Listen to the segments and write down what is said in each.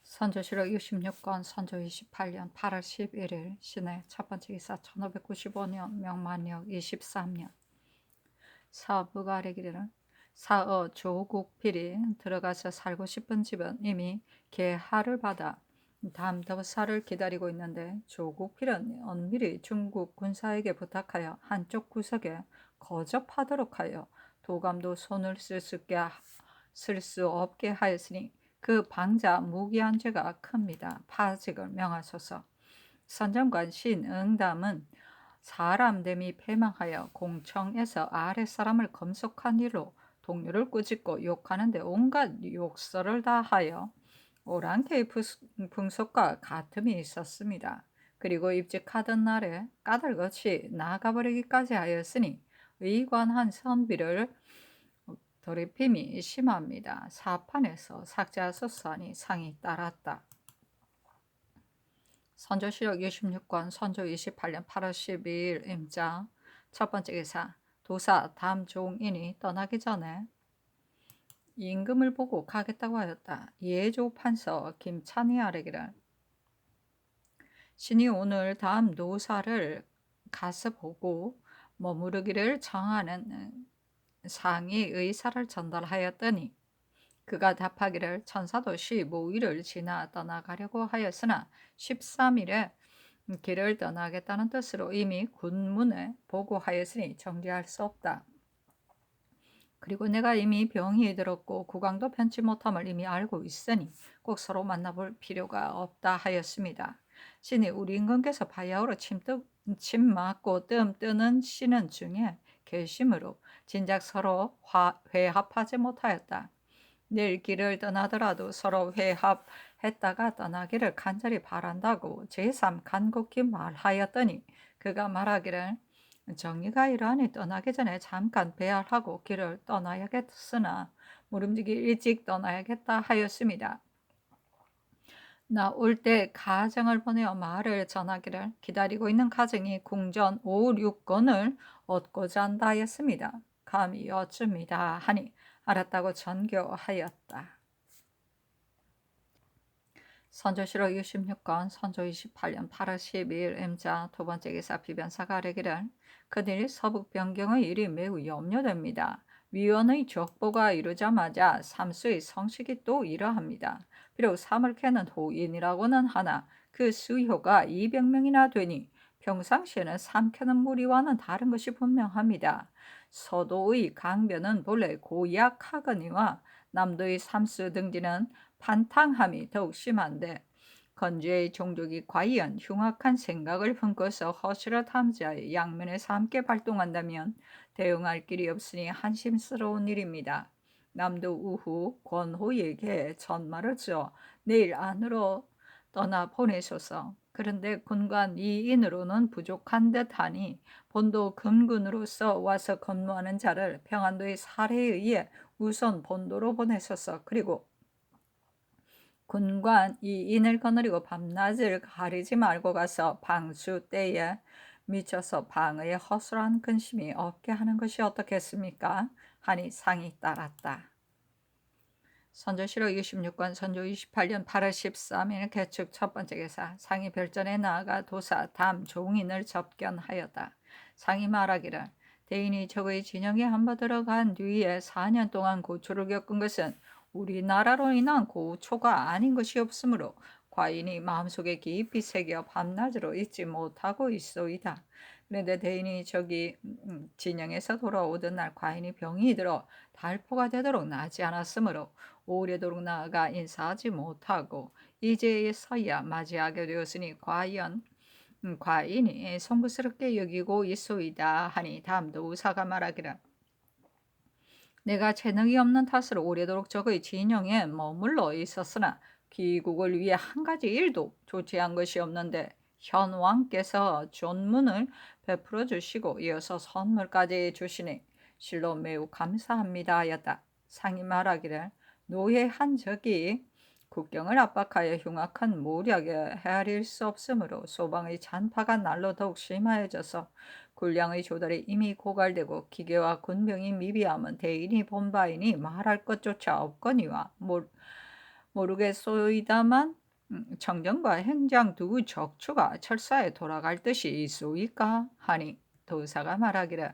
선조실록 66권 선조 28년 8월 11일 신해 첫 번째 기사 1595년 명만력 23년 사부가 아래기를 사어 조국필이 들어가서 살고 싶은 집은 이미 개하를 받아 담더사를 기다리고 있는데 조국필은 은밀히 중국 군사에게 부탁하여 한쪽 구석에 거접하도록 하여 도감도 손을 쓸 수 없게 하였으니 그 방자 무기한 죄가 큽니다. 파직을 명하소서. 선정관 신응담은 사람됨이 패망하여 공청에서 아랫사람을 검속한 일로 동료를 꾸짖고 욕하는데 온갖 욕설을 다하여 오랑캐의 풍속과 같음이 있었습니다. 그리고 입직하던 날에 까닭없이 나가버리기까지 하였으니 의관한 선비를 돌이핌이 심합니다. 사판에서 삭제하소서하니 상이 따랐다. 선조실록 66권 선조 28년 8월 12일 임자 첫 번째 기사 도사 담종인이 떠나기 전에 임금을 보고 가겠다고 하였다. 예조 판서 김찬이 아래기를 신이 오늘 다음 노사를 가서 보고 머무르기를 정하는 상의 의사를 전달하였더니 그가 답하기를 천사도 15일을 지나 떠나가려고 하였으나 13일에 길을 떠나겠다는 뜻으로 이미 군문에 보고하였으니 정지할 수 없다. 그리고 내가 이미 병이 들었고 국왕도 편치 못함을 이미 알고 있으니 꼭 서로 만나볼 필요가 없다 하였습니다. 신이 우리 임금께서 바야흐로 침 맞고 뜸 뜨는 신은 중에 계심으로 진작 서로 회합하지 못하였다. 내일 길을 떠나더라도 서로 회합했다가 떠나기를 간절히 바란다고 제3 간곡히 말하였더니 그가 말하기를 정의가 이러하니 떠나기 전에 잠깐 배알하고 길을 떠나야겠으나 모름지기 일찍 떠나야겠다 하였습니다. 나 올 때 가정을 보내어 말을 전하기를 기다리고 있는 가정이 궁전 5, 6건을 얻고자 한다 하였습니다. 감히 여쭙니다 하니 알았다고 전교하였다. 선조실록 66권 선조 28년 8월 12일 임자 두 번째 기사 비변사가 아뢰기를 그들이 서북 변경의 일이 매우 염려됩니다. 위원의 족보가 이루자마자 삼수의 성식이 또 이러합니다. 비록 삼을 캐는 호인이라고는 하나 그 수효가 200명이나 되니 평상시에는 삼 캐는 무리와는 다른 것이 분명합니다. 서도의 강변은 본래 고약하거니와 남도의 삼수 등지는 반탕함이 더욱 심한데 건주의 종족이 과연 흉악한 생각을 품고서 허술을 탐지하여 양면에서 함께 발동한다면 대응할 길이 없으니 한심스러운 일입니다. 남도 우후 권호에게 전말을 주어 내일 안으로 떠나 보내소서. 그런데 군관 2인으로는 부족한 듯하니 본도 금군으로서 와서 근무하는 자를 평안도의 사례에 의해 우선 본도로 보내소서. 그리고 군관 2인을 거느리고 밤낮을 가리지 말고 가서 방수 때에 미쳐서 방의 허술한 근심이 없게 하는 것이 어떻겠습니까? 하니 상이 따랐다. 선조실록 26권 선조 28년 8월 13일 개축 첫 번째 기사 상이 별전에 나아가 도사 담종인을 접견하였다. 상이 말하기를 대인이 적의 진영에 한번 들어간 뒤에 4년 동안 고초를 겪은 것은 우리나라로 인한 고초가 아닌 것이 없으므로 과인이 마음속에 깊이 새겨 밤낮으로 잊지 못하고 있소이다. 그런데 대인이 저기 진영에서 돌아오던 날 과인이 병이 들어 달포가 되도록 나지 않았으므로 오래도록 나아가 인사하지 못하고 이제서야 맞이하게 되었으니 과인이 송구스럽게 여기고 있소이다 하니 다음도 우사가 말하기를 내가 재능이 없는 탓으로 오래도록 적의 진영에 머물러 있었으나 귀국을 위해 한 가지 일도 조치한 것이 없는데 현 왕께서 존문을 베풀어 주시고 이어서 선물까지 주시니 실로 매우 감사합니다 하였다. 상이 말하기를 노예 한 적이 국경을 압박하여 흉악한 모략에 헤아릴 수 없으므로 소방의 잔파가 날로 더욱 심하여져서 군량의 조달이 이미 고갈되고 기계와 군병이 미비함은 대인이 본바이니 말할 것조차 없거니와 모르겠소이다만 청정과 행장 두 적추가 철사에 돌아갈 뜻이 있소이까 하니 도사가 말하기를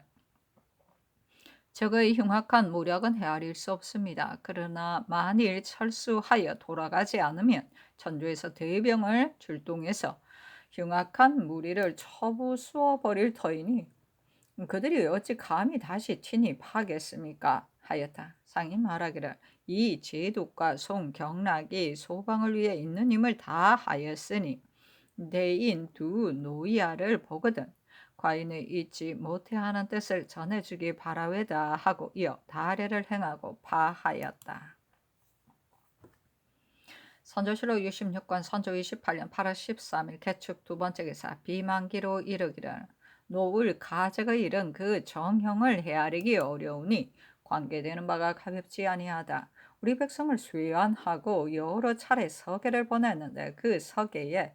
적의 흉악한 무력은 헤아릴 수 없습니다. 그러나 만일 철수하여 돌아가지 않으면 천주에서 대병을 출동해서 흉악한 무리를 쳐부수어 버릴 터이니 그들이 어찌 감히 다시 진입하겠습니까? 하였다. 상이 말하기를 이 제독과 송경락이 소방을 위해 있는 힘을 다 하였으니 대인 두 노이아를 보거든 과인의 잊지 못해 하는 뜻을 전해주기 바라외다 하고 이어 다례를 행하고 파하였다. 선조실록 66권 선조 28년 8월 13일 개축 두 번째 기사 비만기로 이르기를 노을 가적의 일은 그 정형을 헤아리기 어려우니 관계되는 바가 가볍지 아니하다. 우리 백성을 수완하고 여러 차례 서계를 보냈는데 그 서계에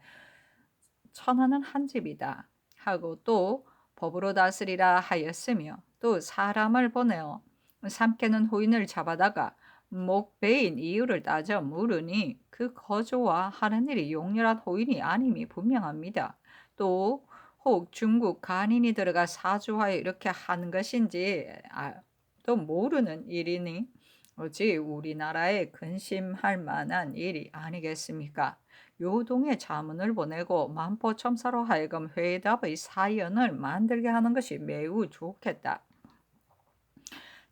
천하는 한 집이다 하고 또 법으로 다스리라 하였으며 또 사람을 보내어 삼케는 호인을 잡아다가 목배인 이유를 따져 물으니 그 거조와 하는 일이 용렬한 호인이 아님이 분명합니다. 또 혹 중국 간인이 들어가 사주하여 이렇게 한 것인지 또 모르는 일이니 어찌 우리나라에 근심할 만한 일이 아니겠습니까? 요동에 자문을 보내고 만포첨사로 하여금 회답의 사연을 만들게 하는 것이 매우 좋겠다.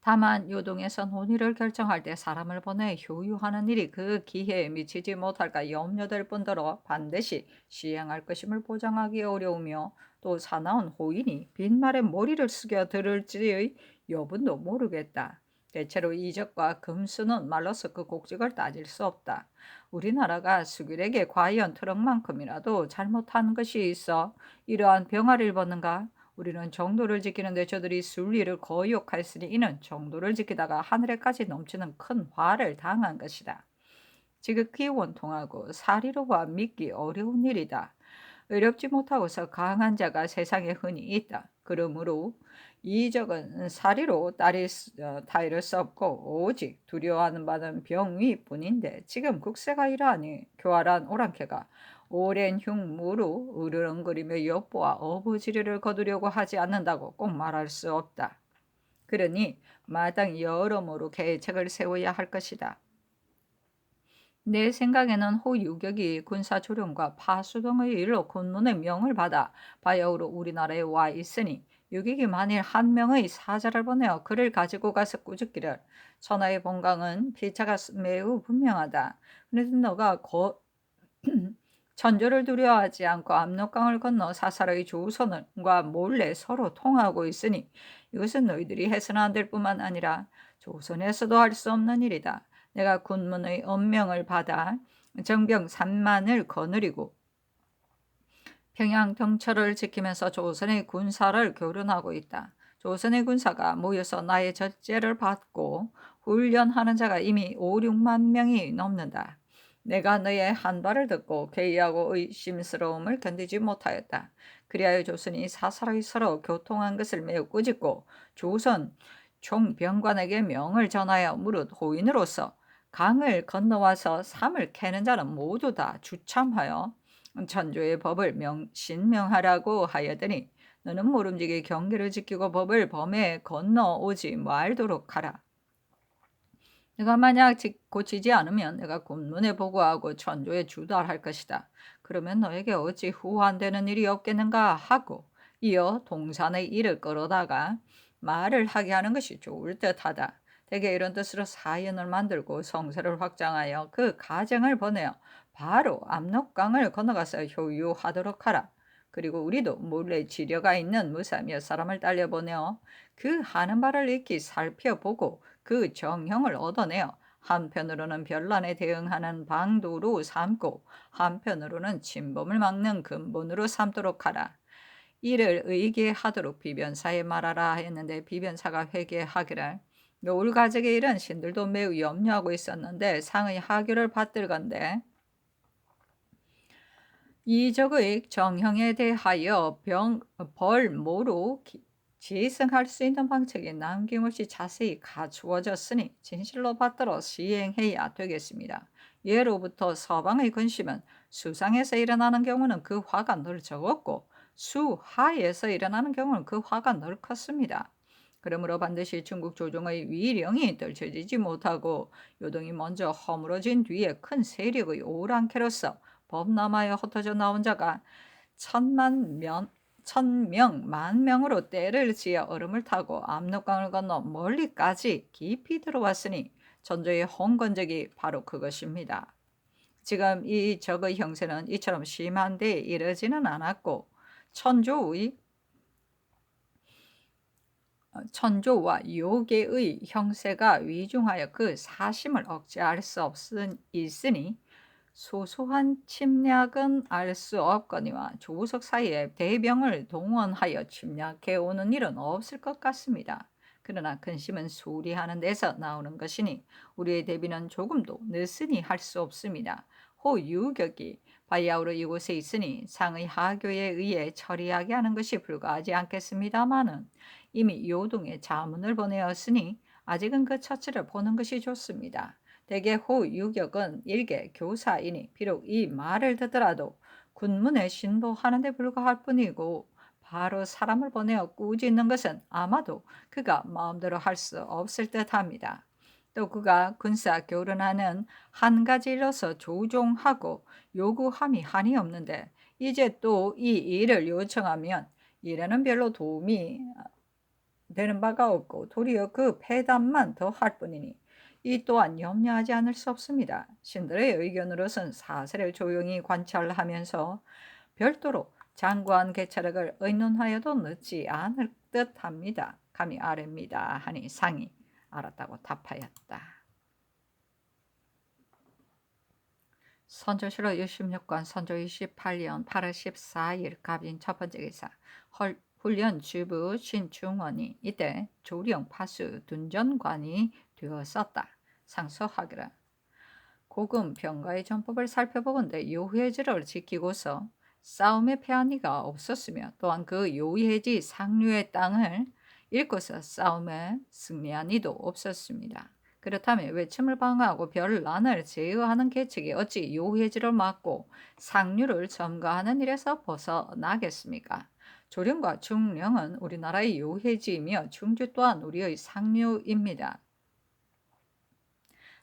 다만 요동에서 논의를 결정할 때 사람을 보내 효유하는 일이 그 기회에 미치지 못할까 염려될 뿐더러 반드시 시행할 것임을 보장하기 어려우며 또 사나운 호인이 빈말에 머리를 숙여 들을지의 여분도 모르겠다. 대체로 이적과 금수는 말로서 그 곡직을 따질 수 없다. 우리나라가 수길에게 과연 트럭만큼이라도 잘못한 것이 있어 이러한 병아리를 벗는가? 우리는 정도를 지키는데 저들이 순리를 거역하였으니 이는 정도를 지키다가 하늘에까지 넘치는 큰 화를 당한 것이다. 지극히 원통하고 사리로와 믿기 어려운 일이다. 의롭지 못하고서 강한 자가 세상에 흔히 있다. 그러므로 이적은 사리로 다이를 수 없고 오직 두려워하는 바는 병위뿐인데 지금 국세가 이러하니 교활한 오랑캐가 오랜 흉무로 으르렁거리며 여보와 어부지리를 거두려고 하지 않는다고 꼭 말할 수 없다. 그러니 마땅히 여러모로 계책을 세워야 할 것이다. 내 생각에는 호유격이 군사조령과 파수 등의 일로 군론의 명을 받아 바야흐로 우리나라에 와 있으니 유격이 만일 한 명의 사자를 보내어 그를 가지고 가서 꾸짖기를 천하의 본강은 피차가 매우 분명하다. 그래도 너가 천조를 두려워하지 않고 압록강을 건너 사사로이 조선과 몰래 서로 통하고 있으니 이것은 너희들이 해서는 안 될 뿐만 아니라 조선에서도 할 수 없는 일이다. 내가 군문의 엄명을 받아 정병 3만을 거느리고 평양 경철을 지키면서 조선의 군사를 교련하고 있다. 조선의 군사가 모여서 나의 절제를 받고 훈련하는 자가 이미 5, 6만 명이 넘는다. 내가 너의 한발을 듣고 괴이하고 의심스러움을 견디지 못하였다. 그리하여 조선이 사사로이 서로 교통한 것을 매우 꾸짖고 조선 총병관에게 명을 전하여 무릇 호인으로서 강을 건너와서 삼을 캐는 자는 모두 다 주참하여 천조의 법을 신명하라고 하였더니 너는 모름지기 경계를 지키고 법을 범해 건너오지 말도록 하라. 내가 만약 고치지 않으면 내가 군문에 보고하고 천조에 주달할 것이다. 그러면 너에게 어찌 후환되는 일이 없겠는가 하고 이어 동산의 일을 끌어다가 말을 하게 하는 것이 좋을 듯하다. 대개 이런 뜻으로 사연을 만들고 성세를 확장하여 그 가정을 보내어 바로 압록강을 건너가서 효유하도록 하라. 그리고 우리도 몰래 지려가 있는 무사 몇 사람을 딸려보내어 그 하는 바를 익히 살펴보고 그 정형을 얻어내어 한편으로는 변란에 대응하는 방도로 삼고 한편으로는 침범을 막는 근본으로 삼도록 하라. 이를 의계하도록 비변사에 말하라 했는데 비변사가 회개하기를 노을 가족의 일은 신들도 매우 염려하고 있었는데 상의 하교를 받들건대 이적의 정형에 대하여 벌모로 지승할 수 있는 방책이 남김없이 자세히 갖추어졌으니 진실로 받들어 시행해야 되겠습니다. 예로부터 서방의 근심은 수상에서 일어나는 경우는 그 화가 늘 적었고 수하에서 일어나는 경우는 그 화가 늘 컸습니다. 그러므로 반드시 중국 조정의 위령이 떨쳐지지 못하고 요동이 먼저 허물어진 뒤에 큰 세력의 오랑캐로서 범람하여 흩어져 나온 자가 천명 만명으로 떼를 지어 얼음을 타고 압록강을 건너 멀리까지 깊이 들어왔으니 전조의 홍건적이 바로 그것입니다. 지금 이 적의 형세는 이처럼 심한 데 이르지는 않았고 천조와 요괴의 형세가 위중하여 그 사심을 억제할 수 있으니 소소한 침략은 알 수 없거니와 조우석 사이에 대병을 동원하여 침략해 오는 일은 없을 것 같습니다. 그러나 근심은 수리하는 데서 나오는 것이니 우리의 대비는 조금도 느슨히 할 수 없습니다. 호유격이 바야흐로 이곳에 있으니 상의 하교에 의해 처리하게 하는 것이 불가하지 않겠습니다마는 이미 요동에 자문을 보내었으니 아직은 그 처치를 보는 것이 좋습니다. 대개 호유격은 일개 교사이니 비록 이 말을 듣더라도 군문에 신보하는 데 불과할 뿐이고 바로 사람을 보내어 꾸짖는 것은 아마도 그가 마음대로 할 수 없을 듯합니다. 또 그가 군사 교련하는 한 가지 일로서 조종하고 요구함이 한이 없는데 이제 또 이 일을 요청하면 이래는 별로 도움이 되는 바가 없고 도리어 그 폐담만 더 할 뿐이니 이 또한 염려하지 않을 수 없습니다. 신들의 의견으로선 사세를 조용히 관찰하면서 별도로 장관 개찰을 의논하여도 늦지 않을 듯합니다. 감히 아뢰입니다 하니 상이 알았다고 답하였다. 선조실록 66권 선조 28년 8월 14일 갑인 첫 번째 기사 훈련 주부 신중원이 이때 조령 파수 둔전관이 되었었다. 상소하기를 고금 병가의 전법을 살펴보건대 요해지를 지키고서 싸움에 패한 이가 없었으며 또한 그 요해지 상류의 땅을 잃고서 싸움에 승리한 이도 없었습니다. 그렇다면 외침을 방어하고 별난을 제어하는 계책이 어찌 요해지를 막고 상류를 점거하는 일에서 벗어나겠습니까? 조령과 중령은 우리나라의 요해지이며 중주 또한 우리의 상류입니다.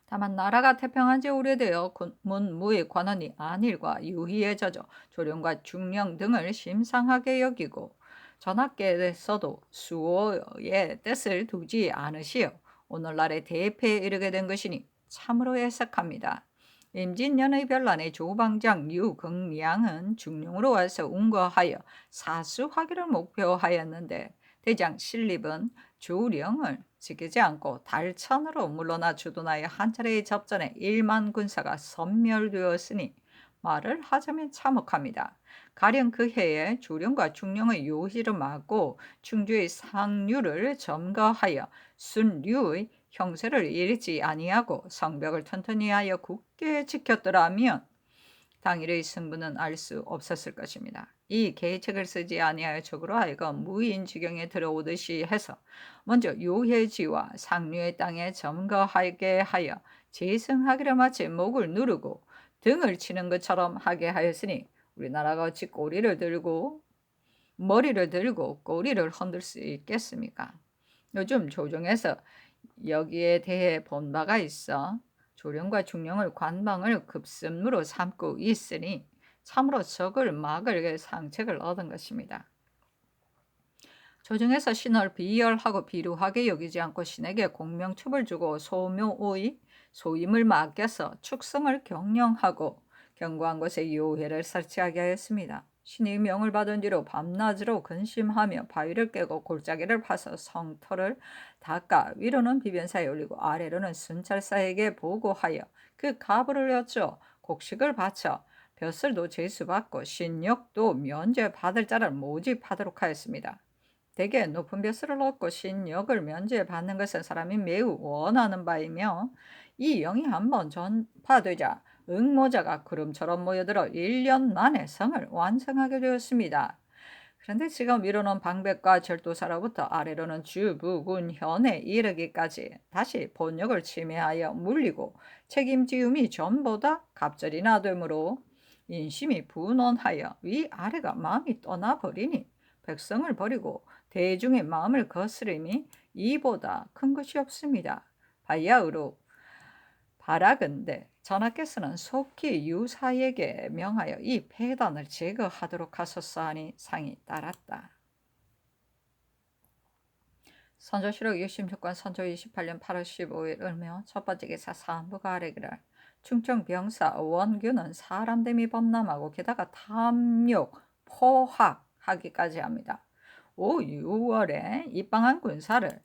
다만 나라가 태평한 지 오래되어 문무의 관원이 안일과 유희에 젖어 조령과 중령 등을 심상하게 여기고 전하께서도 수호의 뜻을 두지 않으시어 오늘날의 대패에 이르게 된 것이니 참으로 애석합니다. 임진년의 별난에 조방장 유긍량은 중령으로 와서 운거하여 사수하기를 목표하였는데 대장 신립은 조령을 지키지 않고 달천으로 물러나 주둔하여 한 차례의 접전에 1만 군사가 섬멸되었으니 말을 하자면 참혹합니다. 가령 그 해에 조령과 중령의 요시를 막고 충주의 상류를 점거하여 순류의 형세를 잃지 아니하고 성벽을 튼튼히 하여 굳게 지켰더라면 당일의 승부는 알 수 없었을 것입니다. 이 계책을 쓰지 아니하여 적으로 하여금 무인지경에 들어오듯이 해서 먼저 요해지와 상류의 땅에 점거하게 하여 제승하기를 마치 목을 누르고 등을 치는 것처럼 하게 하였으니 우리나라가 어찌 머리를 들고 꼬리를 흔들 수 있겠습니까? 요즘 조정에서 여기에 대해 본 바가 있어 조령과 중령을 관방을 급선무로 삼고 있으니 참으로 적을 막을 상책을 얻은 것입니다. 조정에서 신을 비열하고 비루하게 여기지 않고 신에게 공명첩을 주고 소묘의 소임을 맡겨서 축성을 경영하고 경고한 곳에 요회를 설치하게 하였습니다. 신이 명을 받은 뒤로 밤낮으로 근심하며 바위를 깨고 골짜기를 파서 성터를 닦아 위로는 비변사에 올리고 아래로는 순찰사에게 보고하여 그 가부를 여쭈어 곡식을 바쳐 벼슬도 제수받고 신역도 면제받을 자를 모집하도록 하였습니다. 대개 높은 벼슬을 얻고 신역을 면제받는 것은 사람이 매우 원하는 바이며 이 영이 한번 전파되자 응모자가 구름처럼 모여들어 1년 만에 성을 완성하게 되었습니다. 그런데 지금 위로는 방백과 절도사로부터 아래로는 주부군 현에 이르기까지 다시 본역을 침해하여 물리고 책임지음이 전보다 갑절이 나되므로 인심이 분원하여 위아래가 마음이 떠나버리니 백성을 버리고 대중의 마음을 거스름이 이보다 큰 것이 없습니다. 바야흐로 바라건대 전하께서는 속히 유사에게 명하여 이 폐단을 제거하도록 하소서 하니 상이 따랐다. 선조실록 66권 선조 28년 8월 15일 을며 첫 번째 기사 사한부가 아래기를 충청병사 원균은 사람됨이 범람하고 게다가 탐욕, 포학하기까지 합니다. 오 6월에 입방한 군사를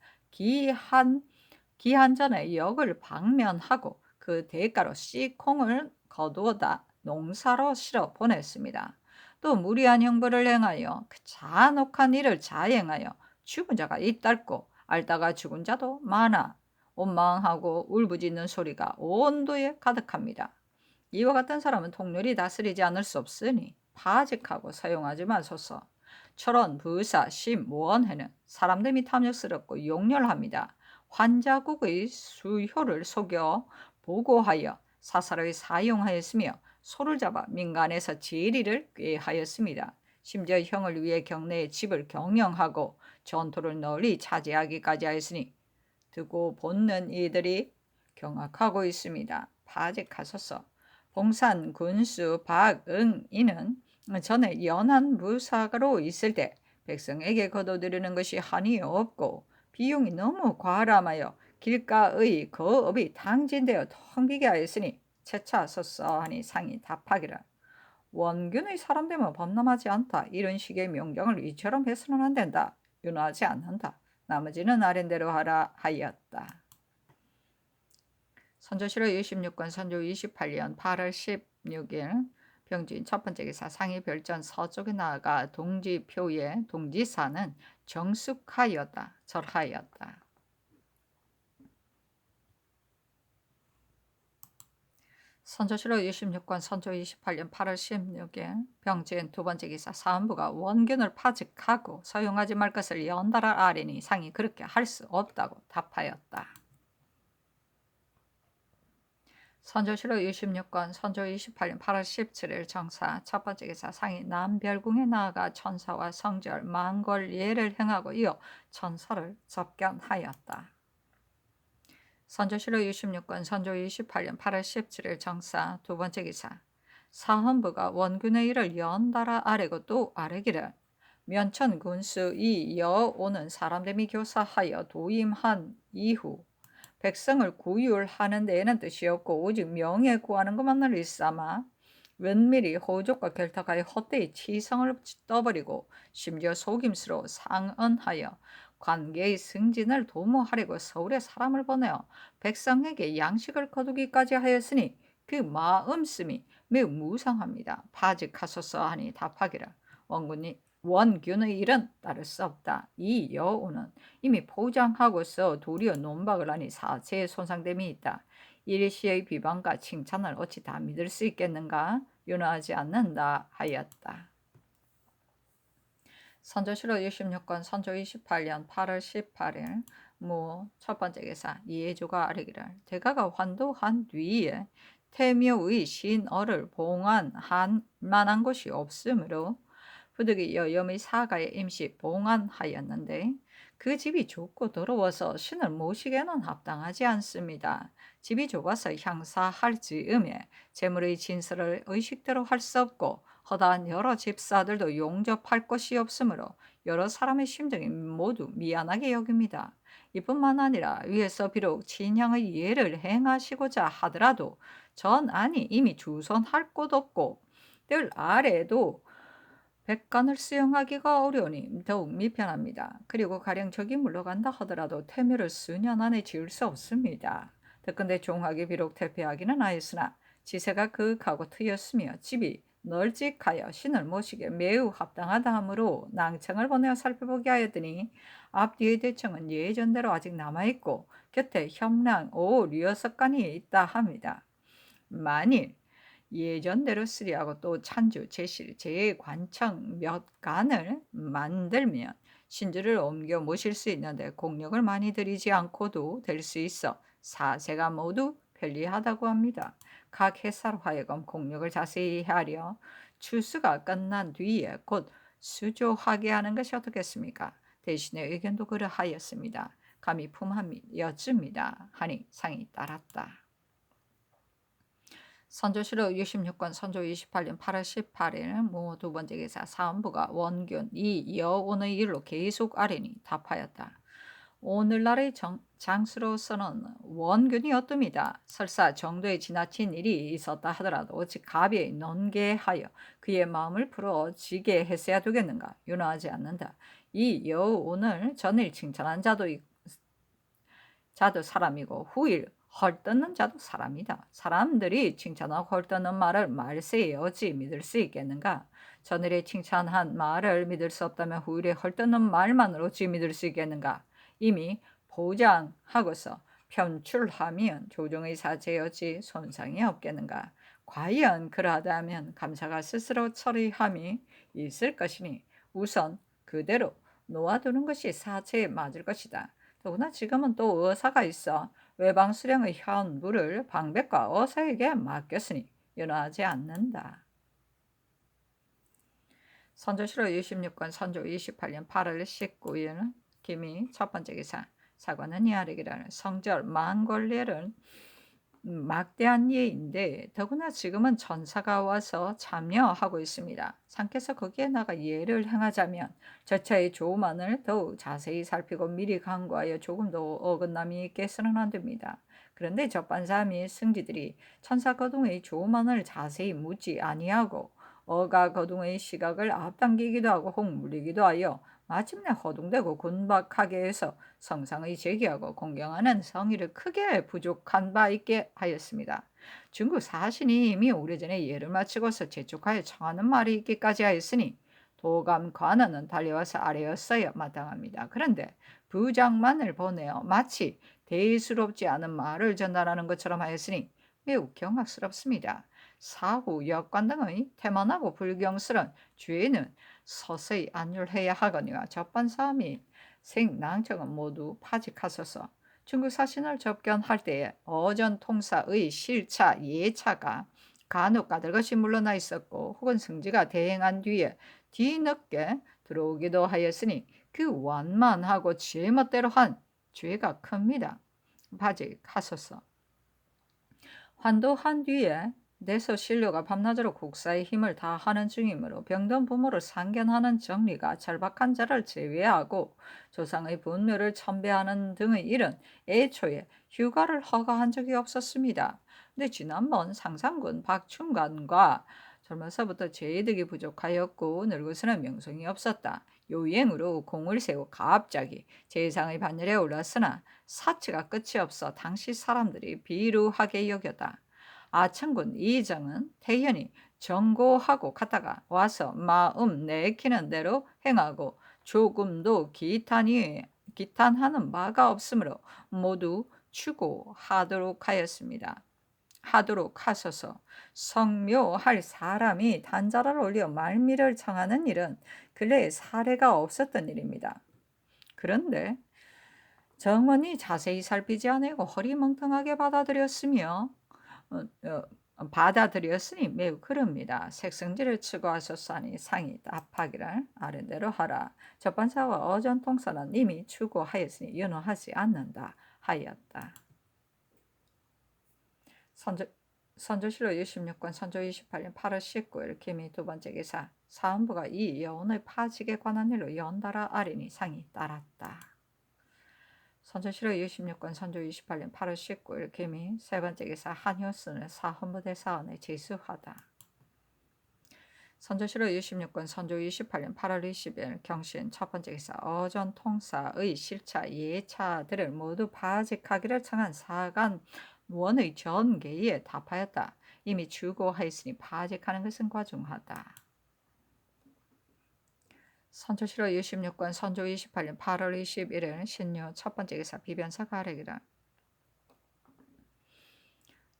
기한전에 역을 방면하고 그 대가로 씨콩을 거두어다 농사로 실어 보냈습니다. 또 무리한 형벌을 행하여 그 잔혹한 일을 자행하여 죽은 자가 잇따르고 앓다가 죽은 자도 많아 원망하고 울부짖는 소리가 온도에 가득합니다. 이와 같은 사람은 통렬히 다스리지 않을 수 없으니 파직하고 사용하지 마소서. 철원, 부사, 심, 원해는 사람들이 탐욕스럽고 용렬합니다. 환자국의 수효를 속여 보고하여 사사로이 사용하였으며 소를 잡아 민간에서 제리를 꾀하였습니다. 심지어 형을 위해 경내의 집을 경영하고 전토를 널리 차지하기까지 하였으니 두고 보는 이들이 경악하고 있습니다. 파직하소서. 봉산 군수 박응이는 전에 연한 무사가로 있을 때 백성에게 거둬들이는 것이 한이 없고 비용이 너무 과람하여 길가의 거업이 탕진되어 텅 비게 하였으니 채차하소서 하니 상이 답하기를 원균의 사람됨은 범람하지 않다. 이런 식의 명령을 이처럼 해서는 안 된다. 윤호하지 않는다. 나머지는 아랜대로 하라 하였다. 선조실록 26권 선조 28년 8월 16일 병진 첫 번째 기사 상이 별전 서쪽에 나아가 동지표에 동지사는 정숙하였다. 절하였다. 선조실록 26권 선조 28년 8월 16일 병진 두 번째 기사 사헌부가 원균을 파직하고 사용하지 말 것을 연달아 아뢰니 상이 그렇게 할 수 없다고 답하였다. 선조실록 26권 선조 28년 8월 17일 정사 첫 번째 기사 상이 남별궁에 나아가 천사와 성절 만골 예를 행하고 이어 천사를 접견하였다. 선조실록 26권 선조 28년 8월 17일 정사 두 번째 기사 사헌부가 원균의 일을 연달아 아뢰고 또 아뢰기를 면천 군수 이 여오는 사람됨이 교사하여 도임한 이후 백성을 구휼하는 데에는 뜻이 없고 오직 명예 구하는 것만을 일삼아 은밀히 호족과 결탁하여 헛되이 치성을 떠버리고 심지어 속임수로 상언하여 관계의 승진을 도모하려고 서울에 사람을 보내어 백성에게 양식을 거두기까지 하였으니 그 마음씀이 매우 무상합니다. 파직하소서 하니 답하기를 원균의 일은 따를 수 없다. 이 여우는 이미 포장하고서 도리어 논박을 하니 사체의 손상됨이 있다. 일시의 비방과 칭찬을 어찌 다 믿을 수 있겠는가? 윤호하지 않는다 하였다. 선조실록 26권 선조 28년 8월 18일 첫 번째 기사 이해조가 아뢰기를 대가가 환도한 뒤에 태묘의 신어를 봉안할 만한 곳이 없으므로 부득이 여염의 사가에 임시 봉안하였는데 그 집이 좁고 더러워서 신을 모시기에는 합당하지 않습니다. 집이 좁아서 향사할 즈음에 재물의 진설을 의식대로 할 수 없고 허다한 여러 집사들도 용접할 것이 없으므로 여러 사람의 심정이 모두 미안하게 여깁니다. 이뿐만 아니라 위에서 비록 친향의 예를 행하시고자 하더라도 전 안이 이미 주선할 곳 없고 뜰 아래도 백간을 수용하기가 어려우니 더욱 미편합니다. 그리고 가령 적이 물러간다 하더라도 태묘를 수년 안에 지을 수 없습니다. 듣건대 종학이 비록 퇴폐하기는 하였으나 지세가 그윽하고 트였으며 집이 널찍하여 신을 모시기에 매우 합당하다 하므로 낭청을 보내어 살펴보게 하였더니 앞뒤의 대청은 예전대로 아직 남아있고 곁에 협랑 5, 류여석간이 있다 합니다. 만일 예전대로 쓰리하고 또 찬주, 제실, 제관청 몇 간을 만들면 신주를 옮겨 모실 수 있는데 공력을 많이 들이지 않고도 될 수 있어 사세가 모두 편리하다고 합니다. 각 회사로 하여금 공력을 자세히 하려 추수가 끝난 뒤에 곧 수조하게 하는 것이 어떻겠습니까? 대신에 의견도 그러하였습니다. 감히 품함이 여쭸니다. 하니 상이 따랐다. 선조실록 66권 선조 28년 8월 18일 모 두 번째 기사 사헌부가 원균 이 여온의 일로 계속 아뢰니 답하였다. 오늘날의 장수로서는 원균이 어뜸이다. 설사 정도에 지나친 일이 있었다 하더라도 오직 가비에 논개하여 그의 마음을 풀어지게 했어야 되겠는가? 윤화하지 않는다. 이 여운을 전일 칭찬한 자도 사람이고 후일 헐뜯는 자도 사람이다. 사람들이 칭찬하고 헐뜯는 말을 말세에 어찌 믿을 수 있겠는가? 전일에 칭찬한 말을 믿을 수 없다면 후일에 헐뜯는 말만으로 어찌 믿을 수 있겠는가? 이미 보장하고서 편출하면 조정의 사제에 어찌 손상이 없겠는가? 과연 그러하다면 감사가 스스로 처리함이 있을 것이니 우선 그대로 놓아두는 것이 사제에 맞을 것이다. 더구나 지금은 또 의사가 있어 외방 수령의 현부를 방백과 의사에게 맡겼으니 연호하지 않는다. 선조실록 26권 선조 28년 8월 19일 김이 첫 번째 기사 사관은 이하르기를 성절 만골례를 막대한 예인데 더구나 지금은 전사가 와서 참여하고 있습니다. 상께서 거기에 나가 예를 행하자면 저차의 조만을 더욱 자세히 살피고 미리 간과하여 조금도 어긋남이 있게서는 안 됩니다. 그런데 접반사 및 승지들이 천사 거둥의 조만을 자세히 묻지 아니하고 어가 거둥의 시각을 앞당기기도 하고 혹물리기도 하여 마침내 허둥대고 곤박하게 해서 성상의 제기하고 공경하는 성의를 크게 부족한 바 있게 하였습니다. 중국 사신이 이미 오래전에 예를 마치고서 재촉하여 청하는 말이 있기까지 하였으니 도감 관원은 달려와서 아뢰었어야 마땅합니다. 그런데 부장만을 보내어 마치 대수롭지 않은 말을 전달하는 것처럼 하였으니 매우 경악스럽습니다. 사후 역관 등의 태만하고 불경스러운 죄는 서서히 안율해야 하거니와 접반사 및 생낭청은 모두 파직하소서. 중국 사신을 접견할 때에 어전통사의 실차 예차가 간혹 까들 것이 물러나 있었고 혹은 승지가 대행한 뒤에 뒤늦게 들어오기도 하였으니 그 완만하고 제멋대로 한 죄가 큽니다. 파직하소서. 환도한 뒤에 내서 신료가 밤낮으로 국사의 힘을 다하는 중이므로 병든 부모를 상견하는 정리가 절박한 자를 제외하고 조상의 분묘를 첨배하는 등의 일은 애초에 휴가를 허가한 적이 없었습니다. 근데 지난번 상상군 박충관과 젊어서부터 재이득이 부족하였고 늙어서는 명성이 없었다. 요행으로 공을 세워 갑자기 재상의 반열에 올랐으나 사치가 끝이 없어 당시 사람들이 비루하게 여겼다. 아천군 이정은 태연히 정고하고 갔다가 와서 마음 내키는 대로 행하고 조금도 기탄하는 바가 없으므로 모두 추고하도록 하였습니다. 하도록 하소서. 성묘할 사람이 단자를 올려 말미를 청하는 일은 근래에 사례가 없었던 일입니다. 그런데 정원이 자세히 살피지 않고 허리멍텅하게 받아들였으니 매우 그럽니다. 색성지를 추구하셨사니 상이 답하기를 아른대로 하라. 접반사와 어전통사는 이미 추구하였으니 연호하지 않는다 하였다. 선조실록 66권 선조 28년 8월 19일 김이 두 번째 기사 사헌부가 이 여운의 파직에 관한 일로 연달아 아뢰니 상이 따랐다. 선조실록 66권 선조 28년 8월 19일 김이 세 번째 기사 한효순을 사헌부 대사원에 제수하다. 선조실록 66권 선조 28년 8월 20일 경신 첫 번째 기사 어전통사의 실차 예차들을 모두 파직하기를 청한 사간 원의 전계에 답하였다. 이미 주고하였으니 파직하는 것은 과중하다. 선조실록 66권 선조 28년 8월 21일 신유 첫 번째 기사 비변사 가래기라.